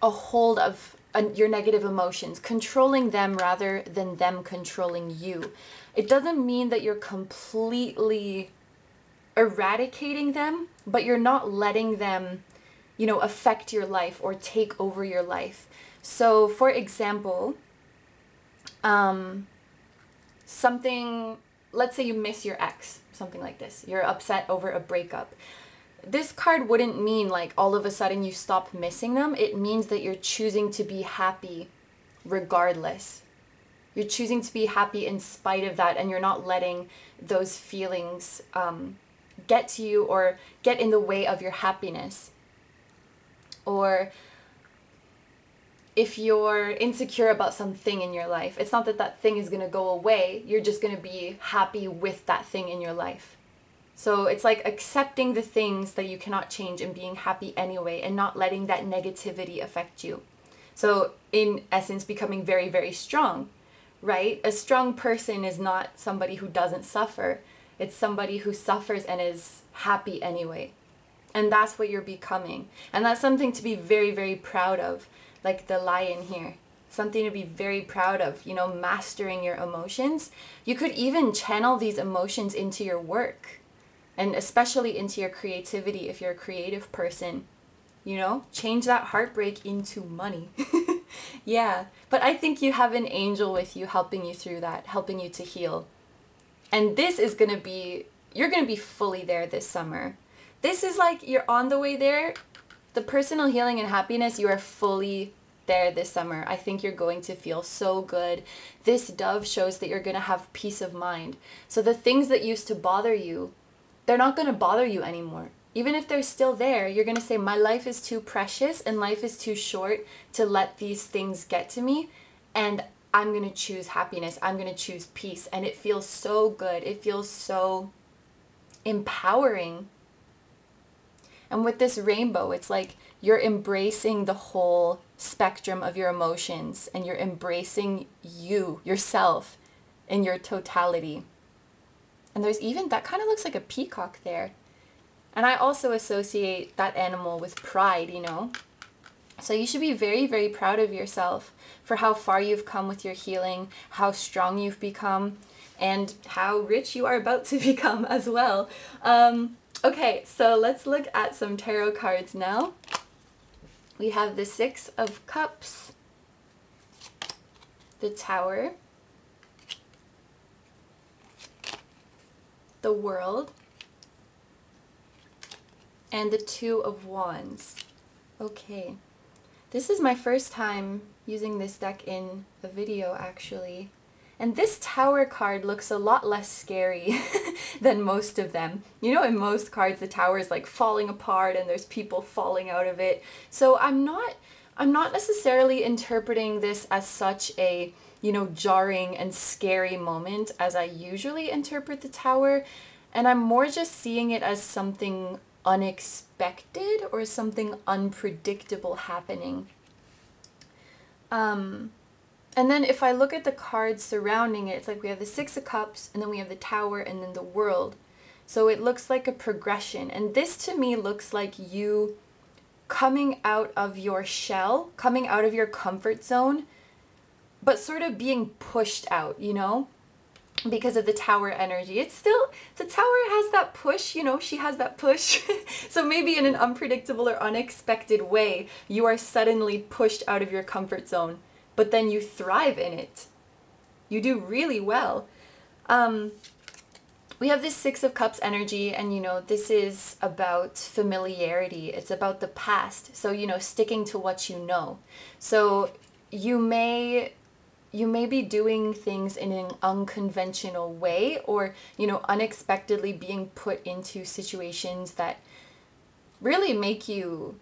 a hold of your negative emotions, controlling them rather than them controlling you. It doesn't mean that you're completely eradicating them, but you're not letting them, you know, affect your life or take over your life. So for example, something, let's say you miss your ex, something like this. You're upset over a breakup. This card wouldn't mean like all of a sudden you stop missing them. It means that you're choosing to be happy regardless. You're choosing to be happy in spite of that, and you're not letting those feelings get to you or get in the way of your happiness. Or if you're insecure about something in your life, it's not that that thing is going to go away. You're just going to be happy with that thing in your life. So it's like accepting the things that you cannot change and being happy anyway, and not letting that negativity affect you. So in essence, becoming very, very strong, right? A strong person is not somebody who doesn't suffer. It's somebody who suffers and is happy anyway. And that's what you're becoming. And that's something to be very, very proud of. Like the lion here. Something to be very proud of, you know, mastering your emotions. You could even channel these emotions into your work. And especially into your creativity if you're a creative person. You know, change that heartbreak into money. Yeah, but I think you have an angel with you helping you through that, helping you to heal. And this is going to be, you're going to be fully there this summer. This is like you're on the way there. The personal healing and happiness, you are fully there this summer. I think you're going to feel so good. This dove shows that you're going to have peace of mind. So the things that used to bother you, they're not going to bother you anymore. Even if they're still there, you're going to say, my life is too precious and life is too short to let these things get to me. And I'm going to choose happiness. I'm going to choose peace. And it feels so good. It feels so empowering. And with this rainbow, it's like you're embracing the whole spectrum of your emotions, and you're embracing you, yourself, in your totality. And there's even, that kind of looks like a peacock there. And I also associate that animal with pride, you know. So you should be very, very proud of yourself for how far you've come with your healing, how strong you've become, and how rich you are about to become as well. Okay, so let's look at some tarot cards now. We have the Six of Cups, the Tower, the World, and the Two of Wands. Okay. This is my first time using this deck in a video, actually. And this Tower card looks a lot less scary than most of them. You know, in most cards, the Tower is like falling apart and there's people falling out of it. So I'm not necessarily interpreting this as such a, you know, jarring and scary moment as I usually interpret the Tower. And I'm more just seeing it as something unexpected or something unpredictable happening. And then if I look at the cards surrounding it, it's like we have the Six of Cups, and then we have the Tower, and then the World. So it looks like a progression. And this to me looks like you coming out of your shell, coming out of your comfort zone, but sort of being pushed out, you know? Because of the Tower energy. It's still, the Tower has that push, you know, she has that push. So maybe in an unpredictable or unexpected way, you are suddenly pushed out of your comfort zone, but then you thrive in it. You do really well. We have this Six of Cups energy, and you know, this is about familiarity. It's about the past. So, you know, sticking to what you know. So you may be doing things in an unconventional way, or, you know, unexpectedly being put into situations that really make you,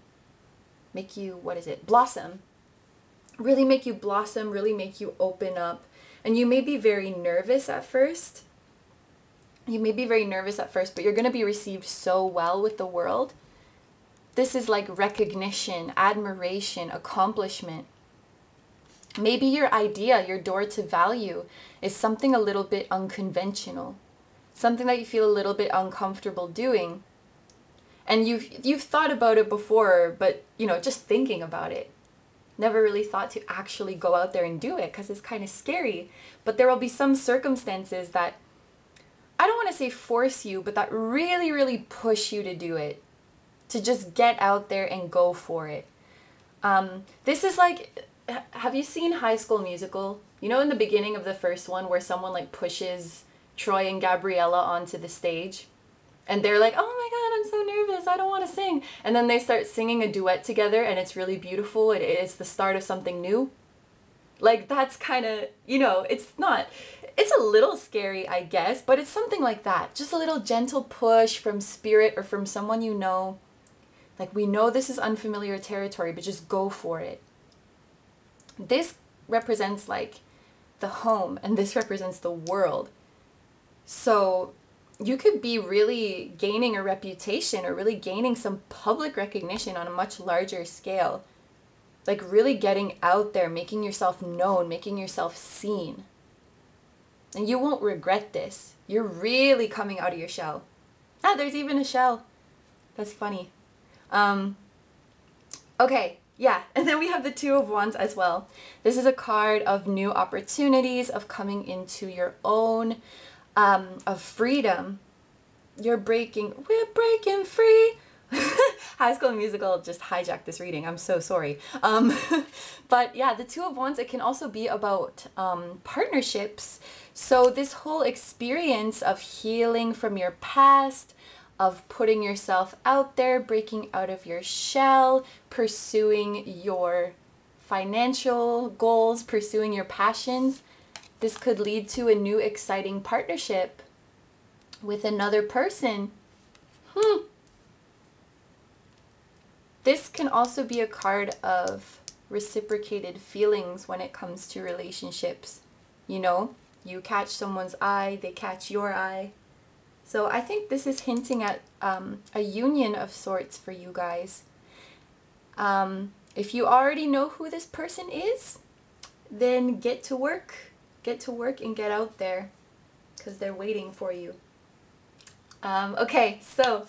blossom. Really make you blossom, really make you open up. And you may be very nervous at first. But you're going to be received so well with the world. This is like recognition, admiration, accomplishment. Maybe your idea, your door to value is something a little bit unconventional, something that you feel a little bit uncomfortable doing. And you've thought about it before, but, you know, just thinking about it. Never really thought to actually go out there and do it because it's kind of scary. But there will be some circumstances that, I don't want to say force you, but that really, really push you to do it. To just get out there and go for it. This is like, have you seen High School Musical? You know, in the beginning of the first one where someone like pushes Troy and Gabriella onto the stage? And they're like, oh my God, I'm so nervous, I don't want to sing. And then they start singing a duet together and it's really beautiful. It is the start of something new. Like, that's kind of, you know, it's a little scary, I guess, but it's something like that. Just a little gentle push from spirit or from someone you know. Like, we know this is unfamiliar territory, but just go for it. This represents like the home, and this represents the world. So you could be really gaining a reputation or really gaining some public recognition on a much larger scale. Like really getting out there, making yourself known, making yourself seen. And you won't regret this. You're really coming out of your shell. Ah, there's even a shell. That's funny. Okay, yeah. And then we have the Two of Wands as well. This is a card of new opportunities, of coming into your own, of freedom. We're breaking free. High School Musical just hijacked this reading. I'm so sorry. But yeah, the Two of Wands, it can also be about partnerships. So this whole experience of healing from your past, of putting yourself out there, breaking out of your shell, pursuing your financial goals, pursuing your passions. This could lead to a new exciting partnership with another person. This can also be a card of reciprocated feelings when it comes to relationships. You know, you catch someone's eye, they catch your eye. So I think this is hinting at a union of sorts for you guys. If you already know who this person is, then get to work. Get to work and get out there because they're waiting for you. Okay, so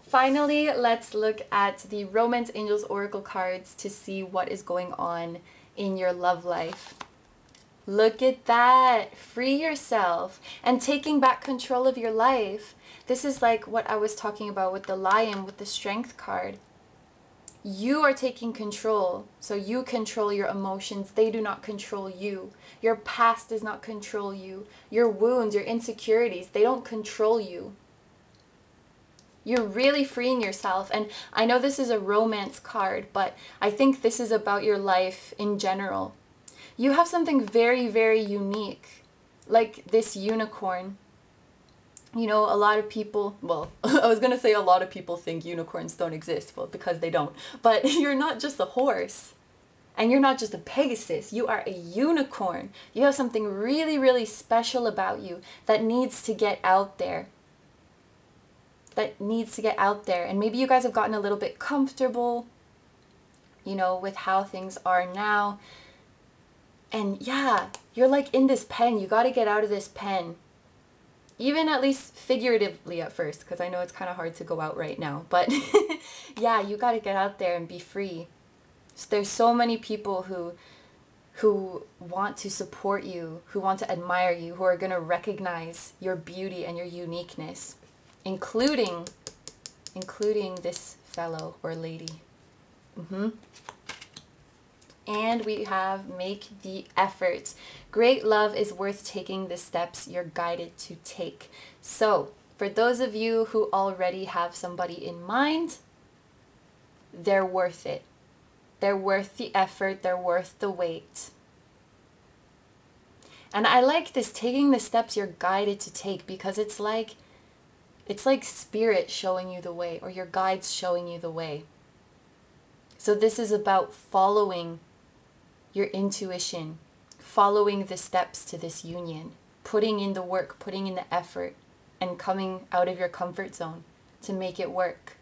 finally, let's look at the Romance Angels Oracle cards to see what is going on in your love life. Look at that. Free yourself and taking back control of your life. This is like what I was talking about with the Lion, with the Strength card. You are taking control. So you control your emotions. They do not control you. Your past does not control you. Your wounds, your insecurities, they don't control you. You're really freeing yourself. And I know this is a romance card, but I think this is about your life in general. You have something very, very unique, like this unicorn. You know, a lot of people, well, I was going to say a lot of people think unicorns don't exist, well, because they don't. But you're not just a horse, and you're not just a Pegasus. You are a unicorn. You have something really, really special about you that needs to get out there. That needs to get out there. And maybe you guys have gotten a little bit comfortable, you know, with how things are now. And yeah, you're like in this pen. You got to get out of this pen. Even at least figuratively at first, because I know it's kind of hard to go out right now. But yeah, you got to get out there and be free. So there's so many people who want to support you, who want to admire you, who are going to recognize your beauty and your uniqueness, including this fellow or lady. And we have make the effort. Great love is worth taking the steps you're guided to take. So for those of you who already have somebody in mind, they're worth it. They're worth the effort. They're worth the wait. And I like this, taking the steps you're guided to take, because it's like spirit showing you the way, or your guides showing you the way. So this is about following your intuition, following the steps to this union, putting in the work, putting in the effort, and coming out of your comfort zone to make it work.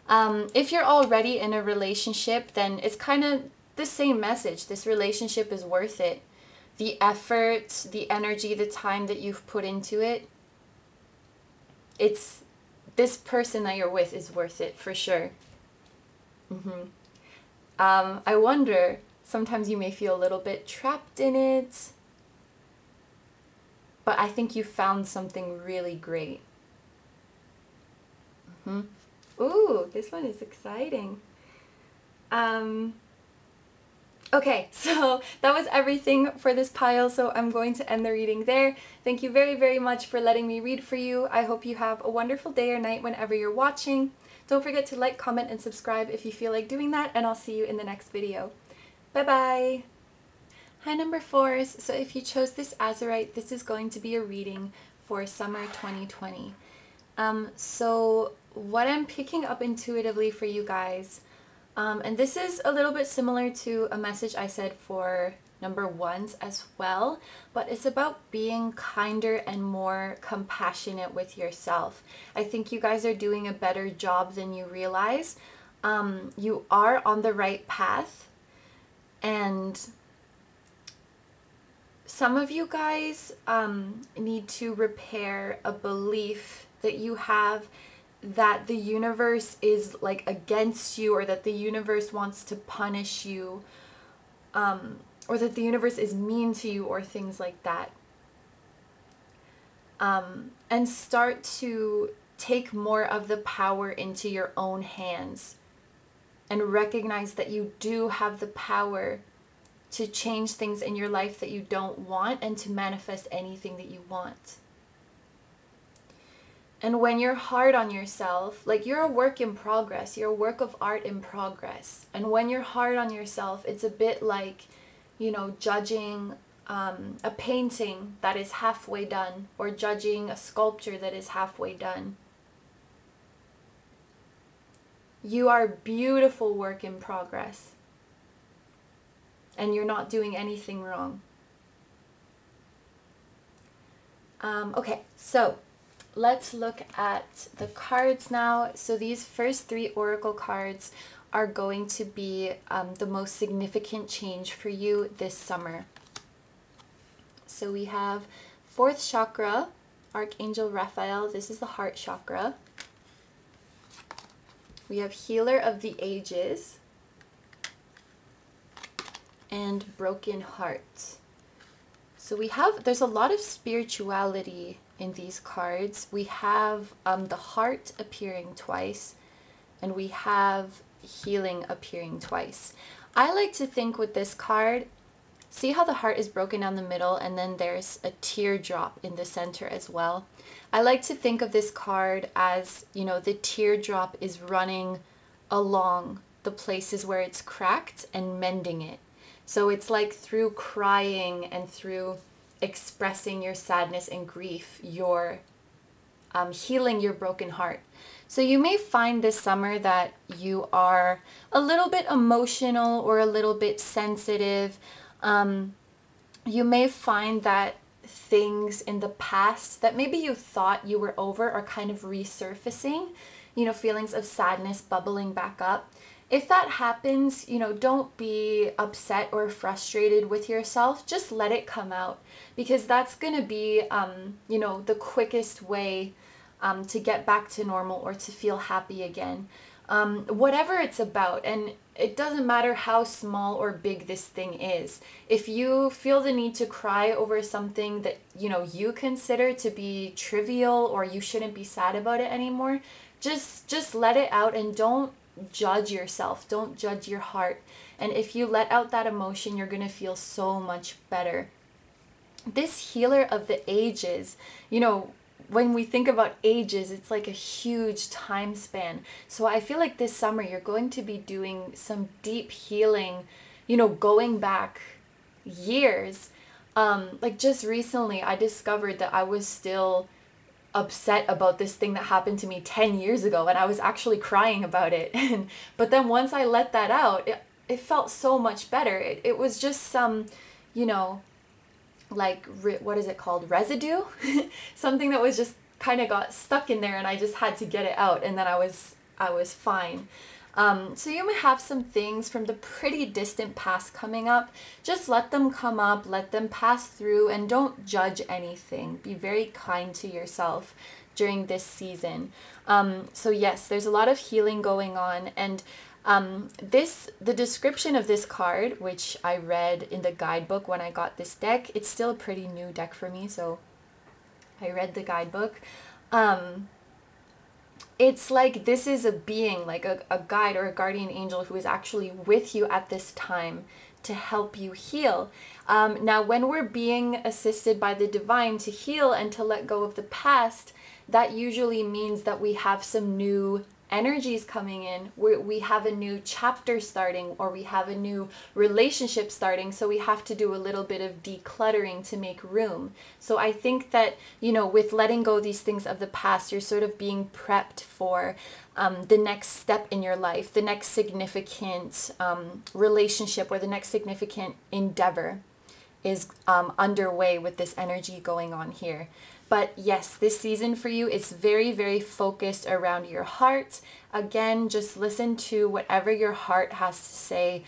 If you're already in a relationship, then it's kind of the same message. This relationship is worth it. The effort, the energy, the time that you've put into it, it's this person that you're with is worth it for sure. I wonder, sometimes you may feel a little bit trapped in it, but I think you found something really great. Ooh, this one is exciting. Okay, so that was everything for this pile, so I'm going to end the reading there. Thank you very, very much for letting me read for you. I hope you have a wonderful day or night whenever you're watching. Don't forget to like, comment, and subscribe if you feel like doing that, and I'll see you in the next video. Bye-bye! Hi, number 4s. So if you chose this azurite, this is going to be a reading for summer 2020. So what I'm picking up intuitively for you guys, and this is a little bit similar to a message I said for number 1s as well, but it's about being kinder and more compassionate with yourself. I think you guys are doing a better job than you realize. You are on the right path, and some of you guys need to repair a belief that you have that the universe is like against you, or that the universe wants to punish you, or that the universe is mean to you, or things like that. And start to take more of the power into your own hands and recognize that you do have the power to change things in your life that you don't want, and to manifest anything that you want. And when you're hard on yourself, like, you're a work in progress, you're a work of art in progress. And when you're hard on yourself, it's a bit like, you know, judging a painting that is halfway done, or judging a sculpture that is halfway done. You are beautiful work in progress, and you're not doing anything wrong. Okay, so let's look at the cards now. So these first 3 oracle cards are going to be the most significant change for you this summer. So we have 4th chakra, Archangel Raphael. This is the heart chakra. We have Healer of the Ages and Broken Heart. So we have, there's a lot of spirituality in these cards. We have the heart appearing twice, and we have healing appearing twice. I like to think with this card, See how the heart is broken down the middle, and then there's a teardrop in the center as well. I like to think of this card as, you know, the teardrop is running along the places where it's cracked and mending it. So it's like through crying and through expressing your sadness and grief, you're healing your broken heart. So you may find this summer that you are a little bit emotional or a little bit sensitive. You may find that things in the past that maybe you thought you were over are kind of resurfacing, you know, feelings of sadness bubbling back up. If that happens, you know, don't be upset or frustrated with yourself. Just let it come out, because that's going to be, you know, the quickest way to get back to normal or to feel happy again. Whatever it's about, and it doesn't matter how small or big this thing is. If you feel the need to cry over something that, you know, you consider to be trivial, or you shouldn't be sad about it anymore, just let it out, and don't judge yourself. Don't judge your heart. And if you let out that emotion, you're going to feel so much better. This healer of the ages, you know, when we think about ages, it's like a huge time span. So I feel like this summer you're going to be doing some deep healing, you know, going back years. Like just recently I discovered that I was still upset about this thing that happened to me 10 years ago, and I was actually crying about it. But then once I let that out, it felt so much better. It was just some, you know, like, what is it called? Residue? Something that was just kind of got stuck in there, and I just had to get it out, and then I was fine. So you may have some things from the pretty distant past coming up. Just let them come up, let them pass through, and don't judge anything. Be very kind to yourself during this season. So yes, there's a lot of healing going on, and the description of this card, which I read in the guidebook when I got this deck, it's still a pretty new deck for me, so I read the guidebook. It's like this is a being, like a guide or a guardian angel who is actually with you at this time to help you heal. Now, when we're being assisted by the divine to heal and to let go of the past, that usually means that we have some new energies coming in. We have a new chapter starting, or we have a new relationship starting, so we have to do a little bit of decluttering to make room. So I think that, you know, with letting go of these things of the past, you're sort of being prepped for the next step in your life, the next significant relationship, or the next significant endeavor is underway with this energy going on here. But yes, this season for you is very, very focused around your heart. Again, just listen to whatever your heart has to say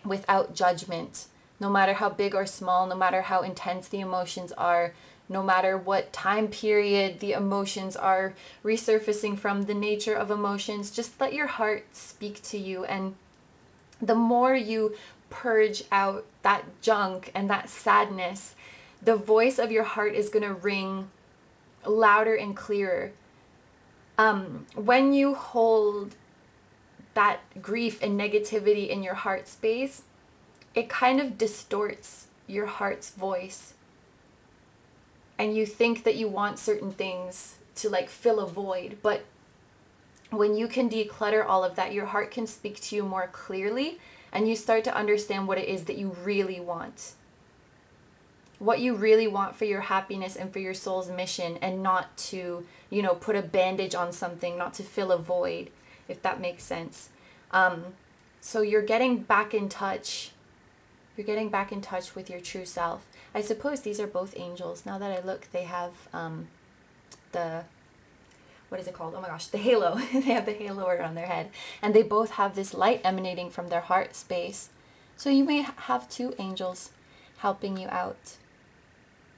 without judgment. No matter how big or small, no matter how intense the emotions are, no matter what time period the emotions are resurfacing from, the nature of emotions, just let your heart speak to you. And the more you purge out that junk and that sadness, the voice of your heart is going to ring louder and clearer. When you hold that grief and negativity in your heart space, it kind of distorts your heart's voice. And you think that you want certain things to like fill a void. But when you can declutter all of that, your heart can speak to you more clearly, and you start to understand what it is that you really want. What you really want for your happiness and for your soul's mission, and not to, you know, put a bandage on something, not to fill a void, if that makes sense. So you're getting back in touch. You're getting back in touch with your true self. I suppose these are both angels. Now that I look, they have what is it called? Oh my gosh, the halo. They have the halo around their head. And they both have this light emanating from their heart space. So you may have two angels helping you out.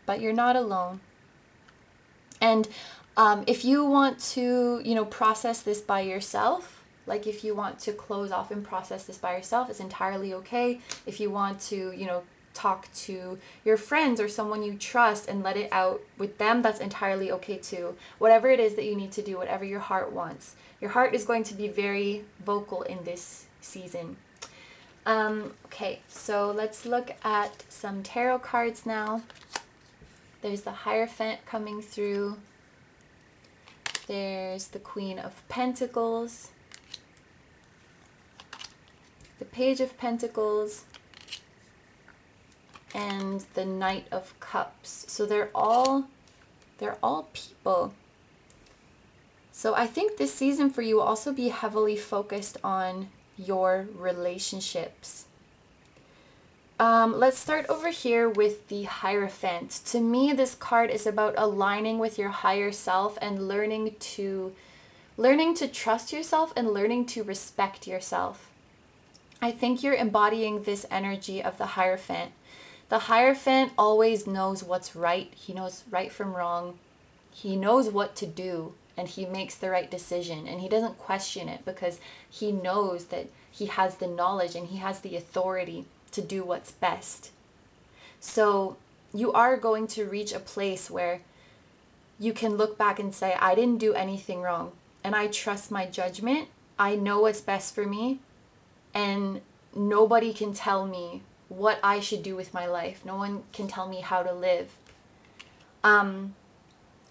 But you're not alone. And if you want to, you know, process this by yourself, like if you want to close off and process this by yourself, it's entirely okay. If you want to, you know, talk to your friends or someone you trust and let it out with them, that's entirely okay too. Whatever it is that you need to do, whatever your heart wants. Your heart is going to be very vocal in this season. Okay, so let's look at some tarot cards now. There's the Hierophant coming through. There's the Queen of Pentacles, the Page of Pentacles, and the Knight of Cups. So they're all people. So I think this season for you will also be heavily focused on your relationships. Let's start over here with the Hierophant. To me, this card is about aligning with your higher self and learning to trust yourself and learning to respect yourself. I think you're embodying this energy of the Hierophant. The Hierophant always knows what's right. He knows right from wrong. He knows what to do, and he makes the right decision, and he doesn't question it because he knows that he has the knowledge and he has the authority to do what's best. So you are going to reach a place where you can look back and say, I didn't do anything wrong, and I trust my judgment. I know what's best for me, and nobody can tell me what I should do with my life. No one can tell me how to live.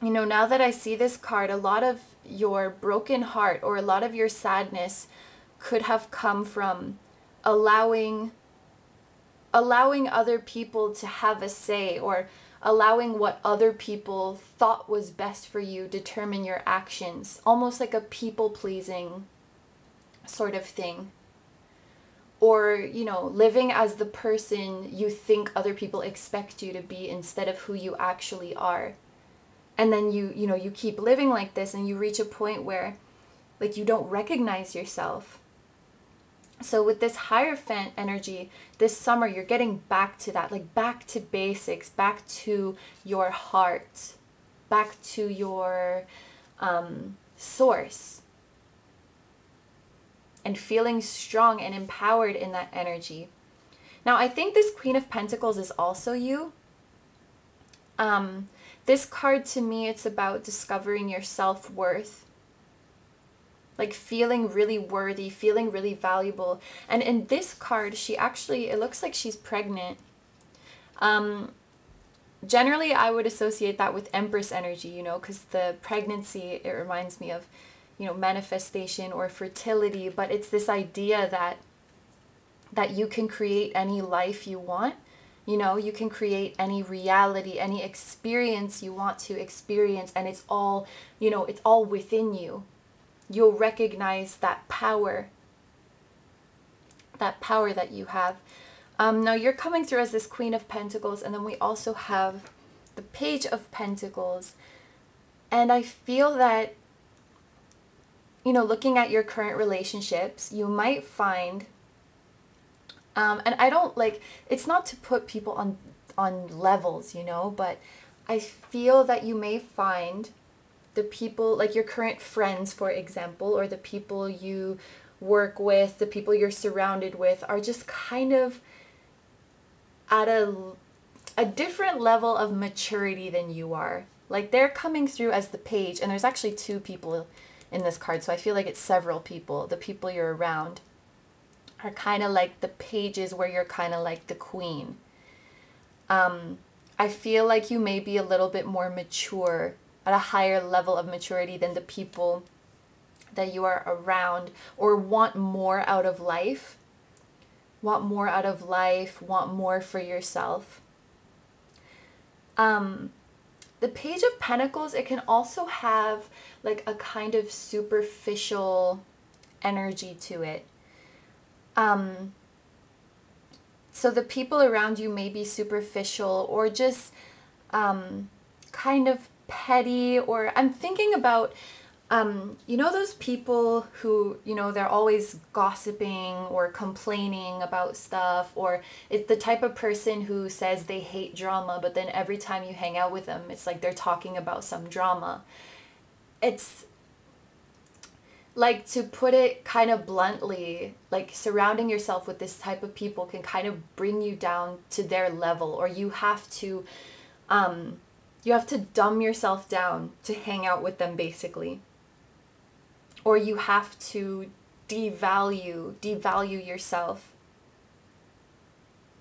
You know, now that I see this card, a lot of your broken heart or a lot of your sadness could have come from allowing other people to have a say, or allowing what other people thought was best for you determine your actions, almost like a people-pleasing sort of thing. Or, you know, living as the person you think other people expect you to be instead of who you actually are. And then you keep living like this, and you reach a point where like you don't recognize yourself. So with this Hierophant energy, this summer, you're getting back to that, like back to basics, back to your heart, back to your source, and feeling strong and empowered in that energy. Now, I think this Queen of Pentacles is also you. This card, to me, it's about discovering your self-worth. Like feeling really worthy, feeling really valuable. And in this card, she actually, it looks like she's pregnant. Generally, I would associate that with Empress energy, you know, because the pregnancy, it reminds me of, you know, manifestation or fertility. But it's this idea that you can create any life you want. You know, you can create any reality, any experience you want to experience, and it's all, you know, it's all within you. You'll recognize that power that you have. Now you're coming through as this Queen of Pentacles, and then we also have the Page of Pentacles. And I feel that, you know, looking at your current relationships, you might find, and I don't like, it's not to put people on levels, you know, but I feel that you may find the people, like your current friends, for example, or the people you work with, the people you're surrounded with, are just kind of at a different level of maturity than you are. Like they're coming through as the Page, and there's actually two people in this card, so I feel like it's several people. The people you're around are kind of like the pages, where you're kind of like the queen. I feel like you may be a little bit more mature, at a higher level of maturity than the people that you are around, or want more out of life. Want more out of life, want more for yourself. The Page of Pentacles, it can also have like a kind of superficial energy to it. So the people around you may be superficial, or just kind of petty, or I'm thinking about, you know, those people who, you know, they're always gossiping or complaining about stuff, or it's the type of person who says they hate drama, but then every time you hang out with them, it's like they're talking about some drama. It's like, to put it kind of bluntly, like surrounding yourself with this type of people can kind of bring you down to their level, or you have to dumb yourself down to hang out with them, basically. Or you have to devalue yourself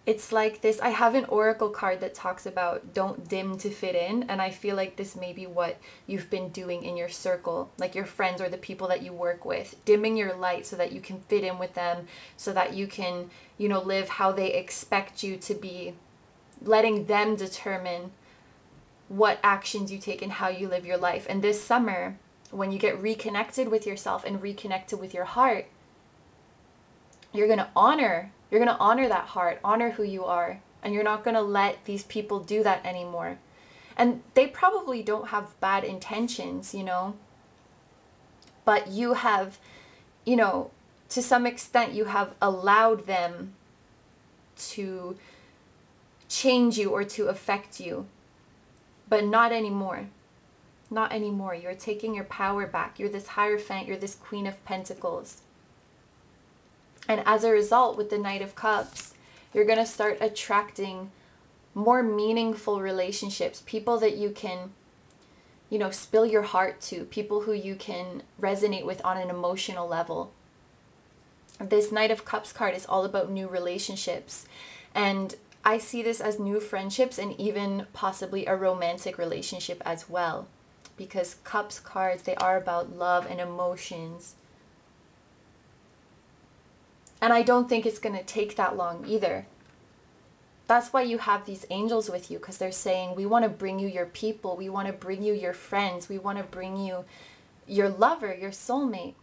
It's like this. I have an oracle card that talks about don't dim to fit in. And I feel like this may be what you've been doing in your circle, like your friends or the people that you work with, dimming your light so that you can fit in with them, so that you can, you know, live how they expect you to be, letting them determine what actions you take and how you live your life. And this summer, when you get reconnected with yourself and reconnected with your heart, you're going to honor that heart, honor who you are, and you're not going to let these people do that anymore. And they probably don't have bad intentions, you know, but you have, you know, to some extent you have allowed them to change you or to affect you, but not anymore. Not anymore. You're taking your power back. You're this Hierophant, you're this Queen of Pentacles. And as a result, with the Knight of Cups, you're going to start attracting more meaningful relationships, people that you can, you know, spill your heart to, people who you can resonate with on an emotional level. This Knight of Cups card is all about new relationships. And I see this as new friendships and even possibly a romantic relationship as well. Because Cups cards, they are about love and emotions. And I don't think it's going to take that long either. That's why you have these angels with you, because they're saying, we want to bring you your people. We want to bring you your friends. We want to bring you your lover, your soulmate.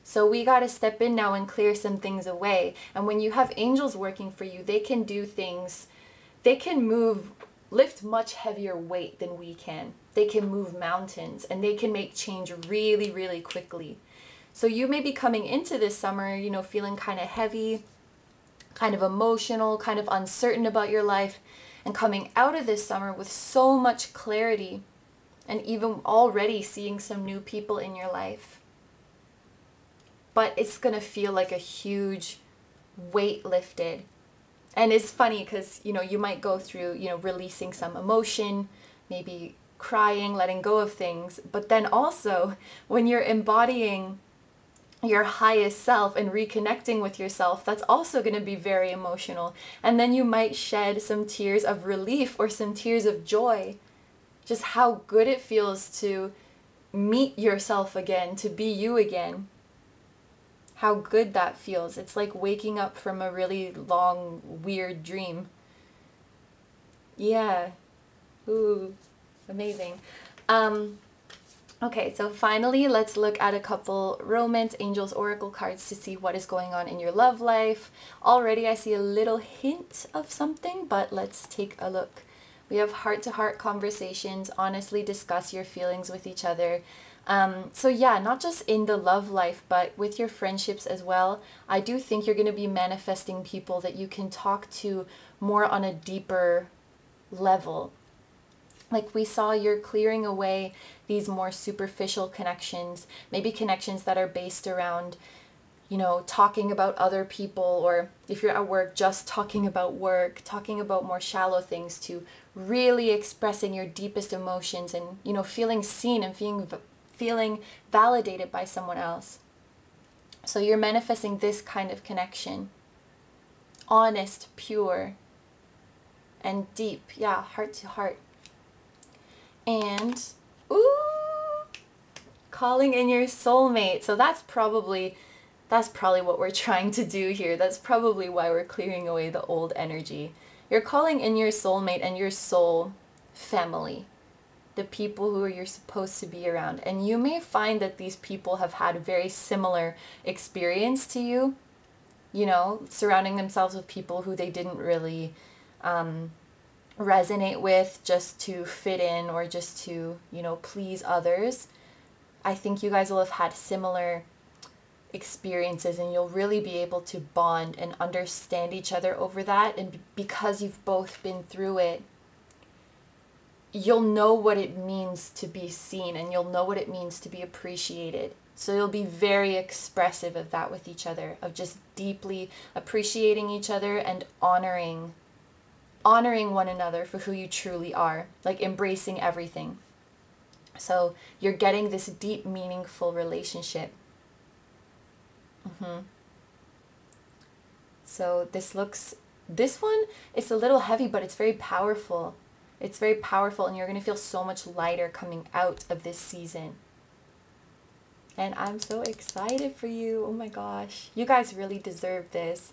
So we got to step in now and clear some things away. And when you have angels working for you, they can do things. They can lift much heavier weight than we can. They can move mountains and they can make change really, really quickly. So you may be coming into this summer, you know, feeling kind of heavy, kind of emotional, kind of uncertain about your life, and coming out of this summer with so much clarity and even already seeing some new people in your life. But it's going to feel like a huge weight lifted. And it's funny because, you know, you might go through, you know, releasing some emotion, maybe crying, letting go of things. But then also when you're embodying your highest self and reconnecting with yourself, that's also going to be very emotional. And then you might shed some tears of relief or some tears of joy. Just how good it feels to meet yourself again, to be you again. How good that feels. It's like waking up from a really long, weird dream. Yeah. Ooh, amazing. Okay, so finally, let's look at a couple Romance Angels Oracle cards to see what is going on in your love life. Already I see a little hint of something, but let's take a look. We have heart-to-heart conversations, honestly discuss your feelings with each other. So yeah, not just in the love life, but with your friendships as well. I do think you're going to be manifesting people that you can talk to more on a deeper level. Like we saw, you're clearing away these more superficial connections, maybe connections that are based around, you know, talking about other people, or if you're at work, just talking about work, talking about more shallow things, to really expressing your deepest emotions and, you know, feeling seen and feeling validated by someone else. So you're manifesting this kind of connection. Honest, pure, and deep. Yeah, heart to heart. And, ooh, calling in your soulmate. So that's probably what we're trying to do here. That's probably why we're clearing away the old energy. You're calling in your soulmate and your soul family, the people who you're supposed to be around. And you may find that these people have had a very similar experience to you, you know, surrounding themselves with people who they didn't really resonate with just to fit in or just to, you know, please others. I think you guys will have had similar experiences and you'll really be able to bond and understand each other over that. And because you've both been through it, you'll know what it means to be seen and you'll know what it means to be appreciated. So you'll be very expressive of that with each other, of just deeply appreciating each other and honoring one another for who you truly are, like embracing everything. So you're getting this deep, meaningful relationship. So this looks This one, it's a little heavy, but it's very powerful. It's very powerful, and you're going to feel so much lighter coming out of this season. And I'm so excited for you. Oh my gosh. You guys really deserve this.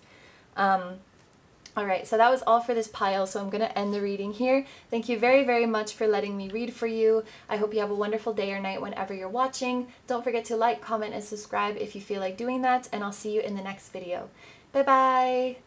Alright, so that was all for this pile, so I'm going to end the reading here. Thank you very, very much for letting me read for you. I hope you have a wonderful day or night whenever you're watching. Don't forget to like, comment, and subscribe if you feel like doing that, and I'll see you in the next video. Bye-bye!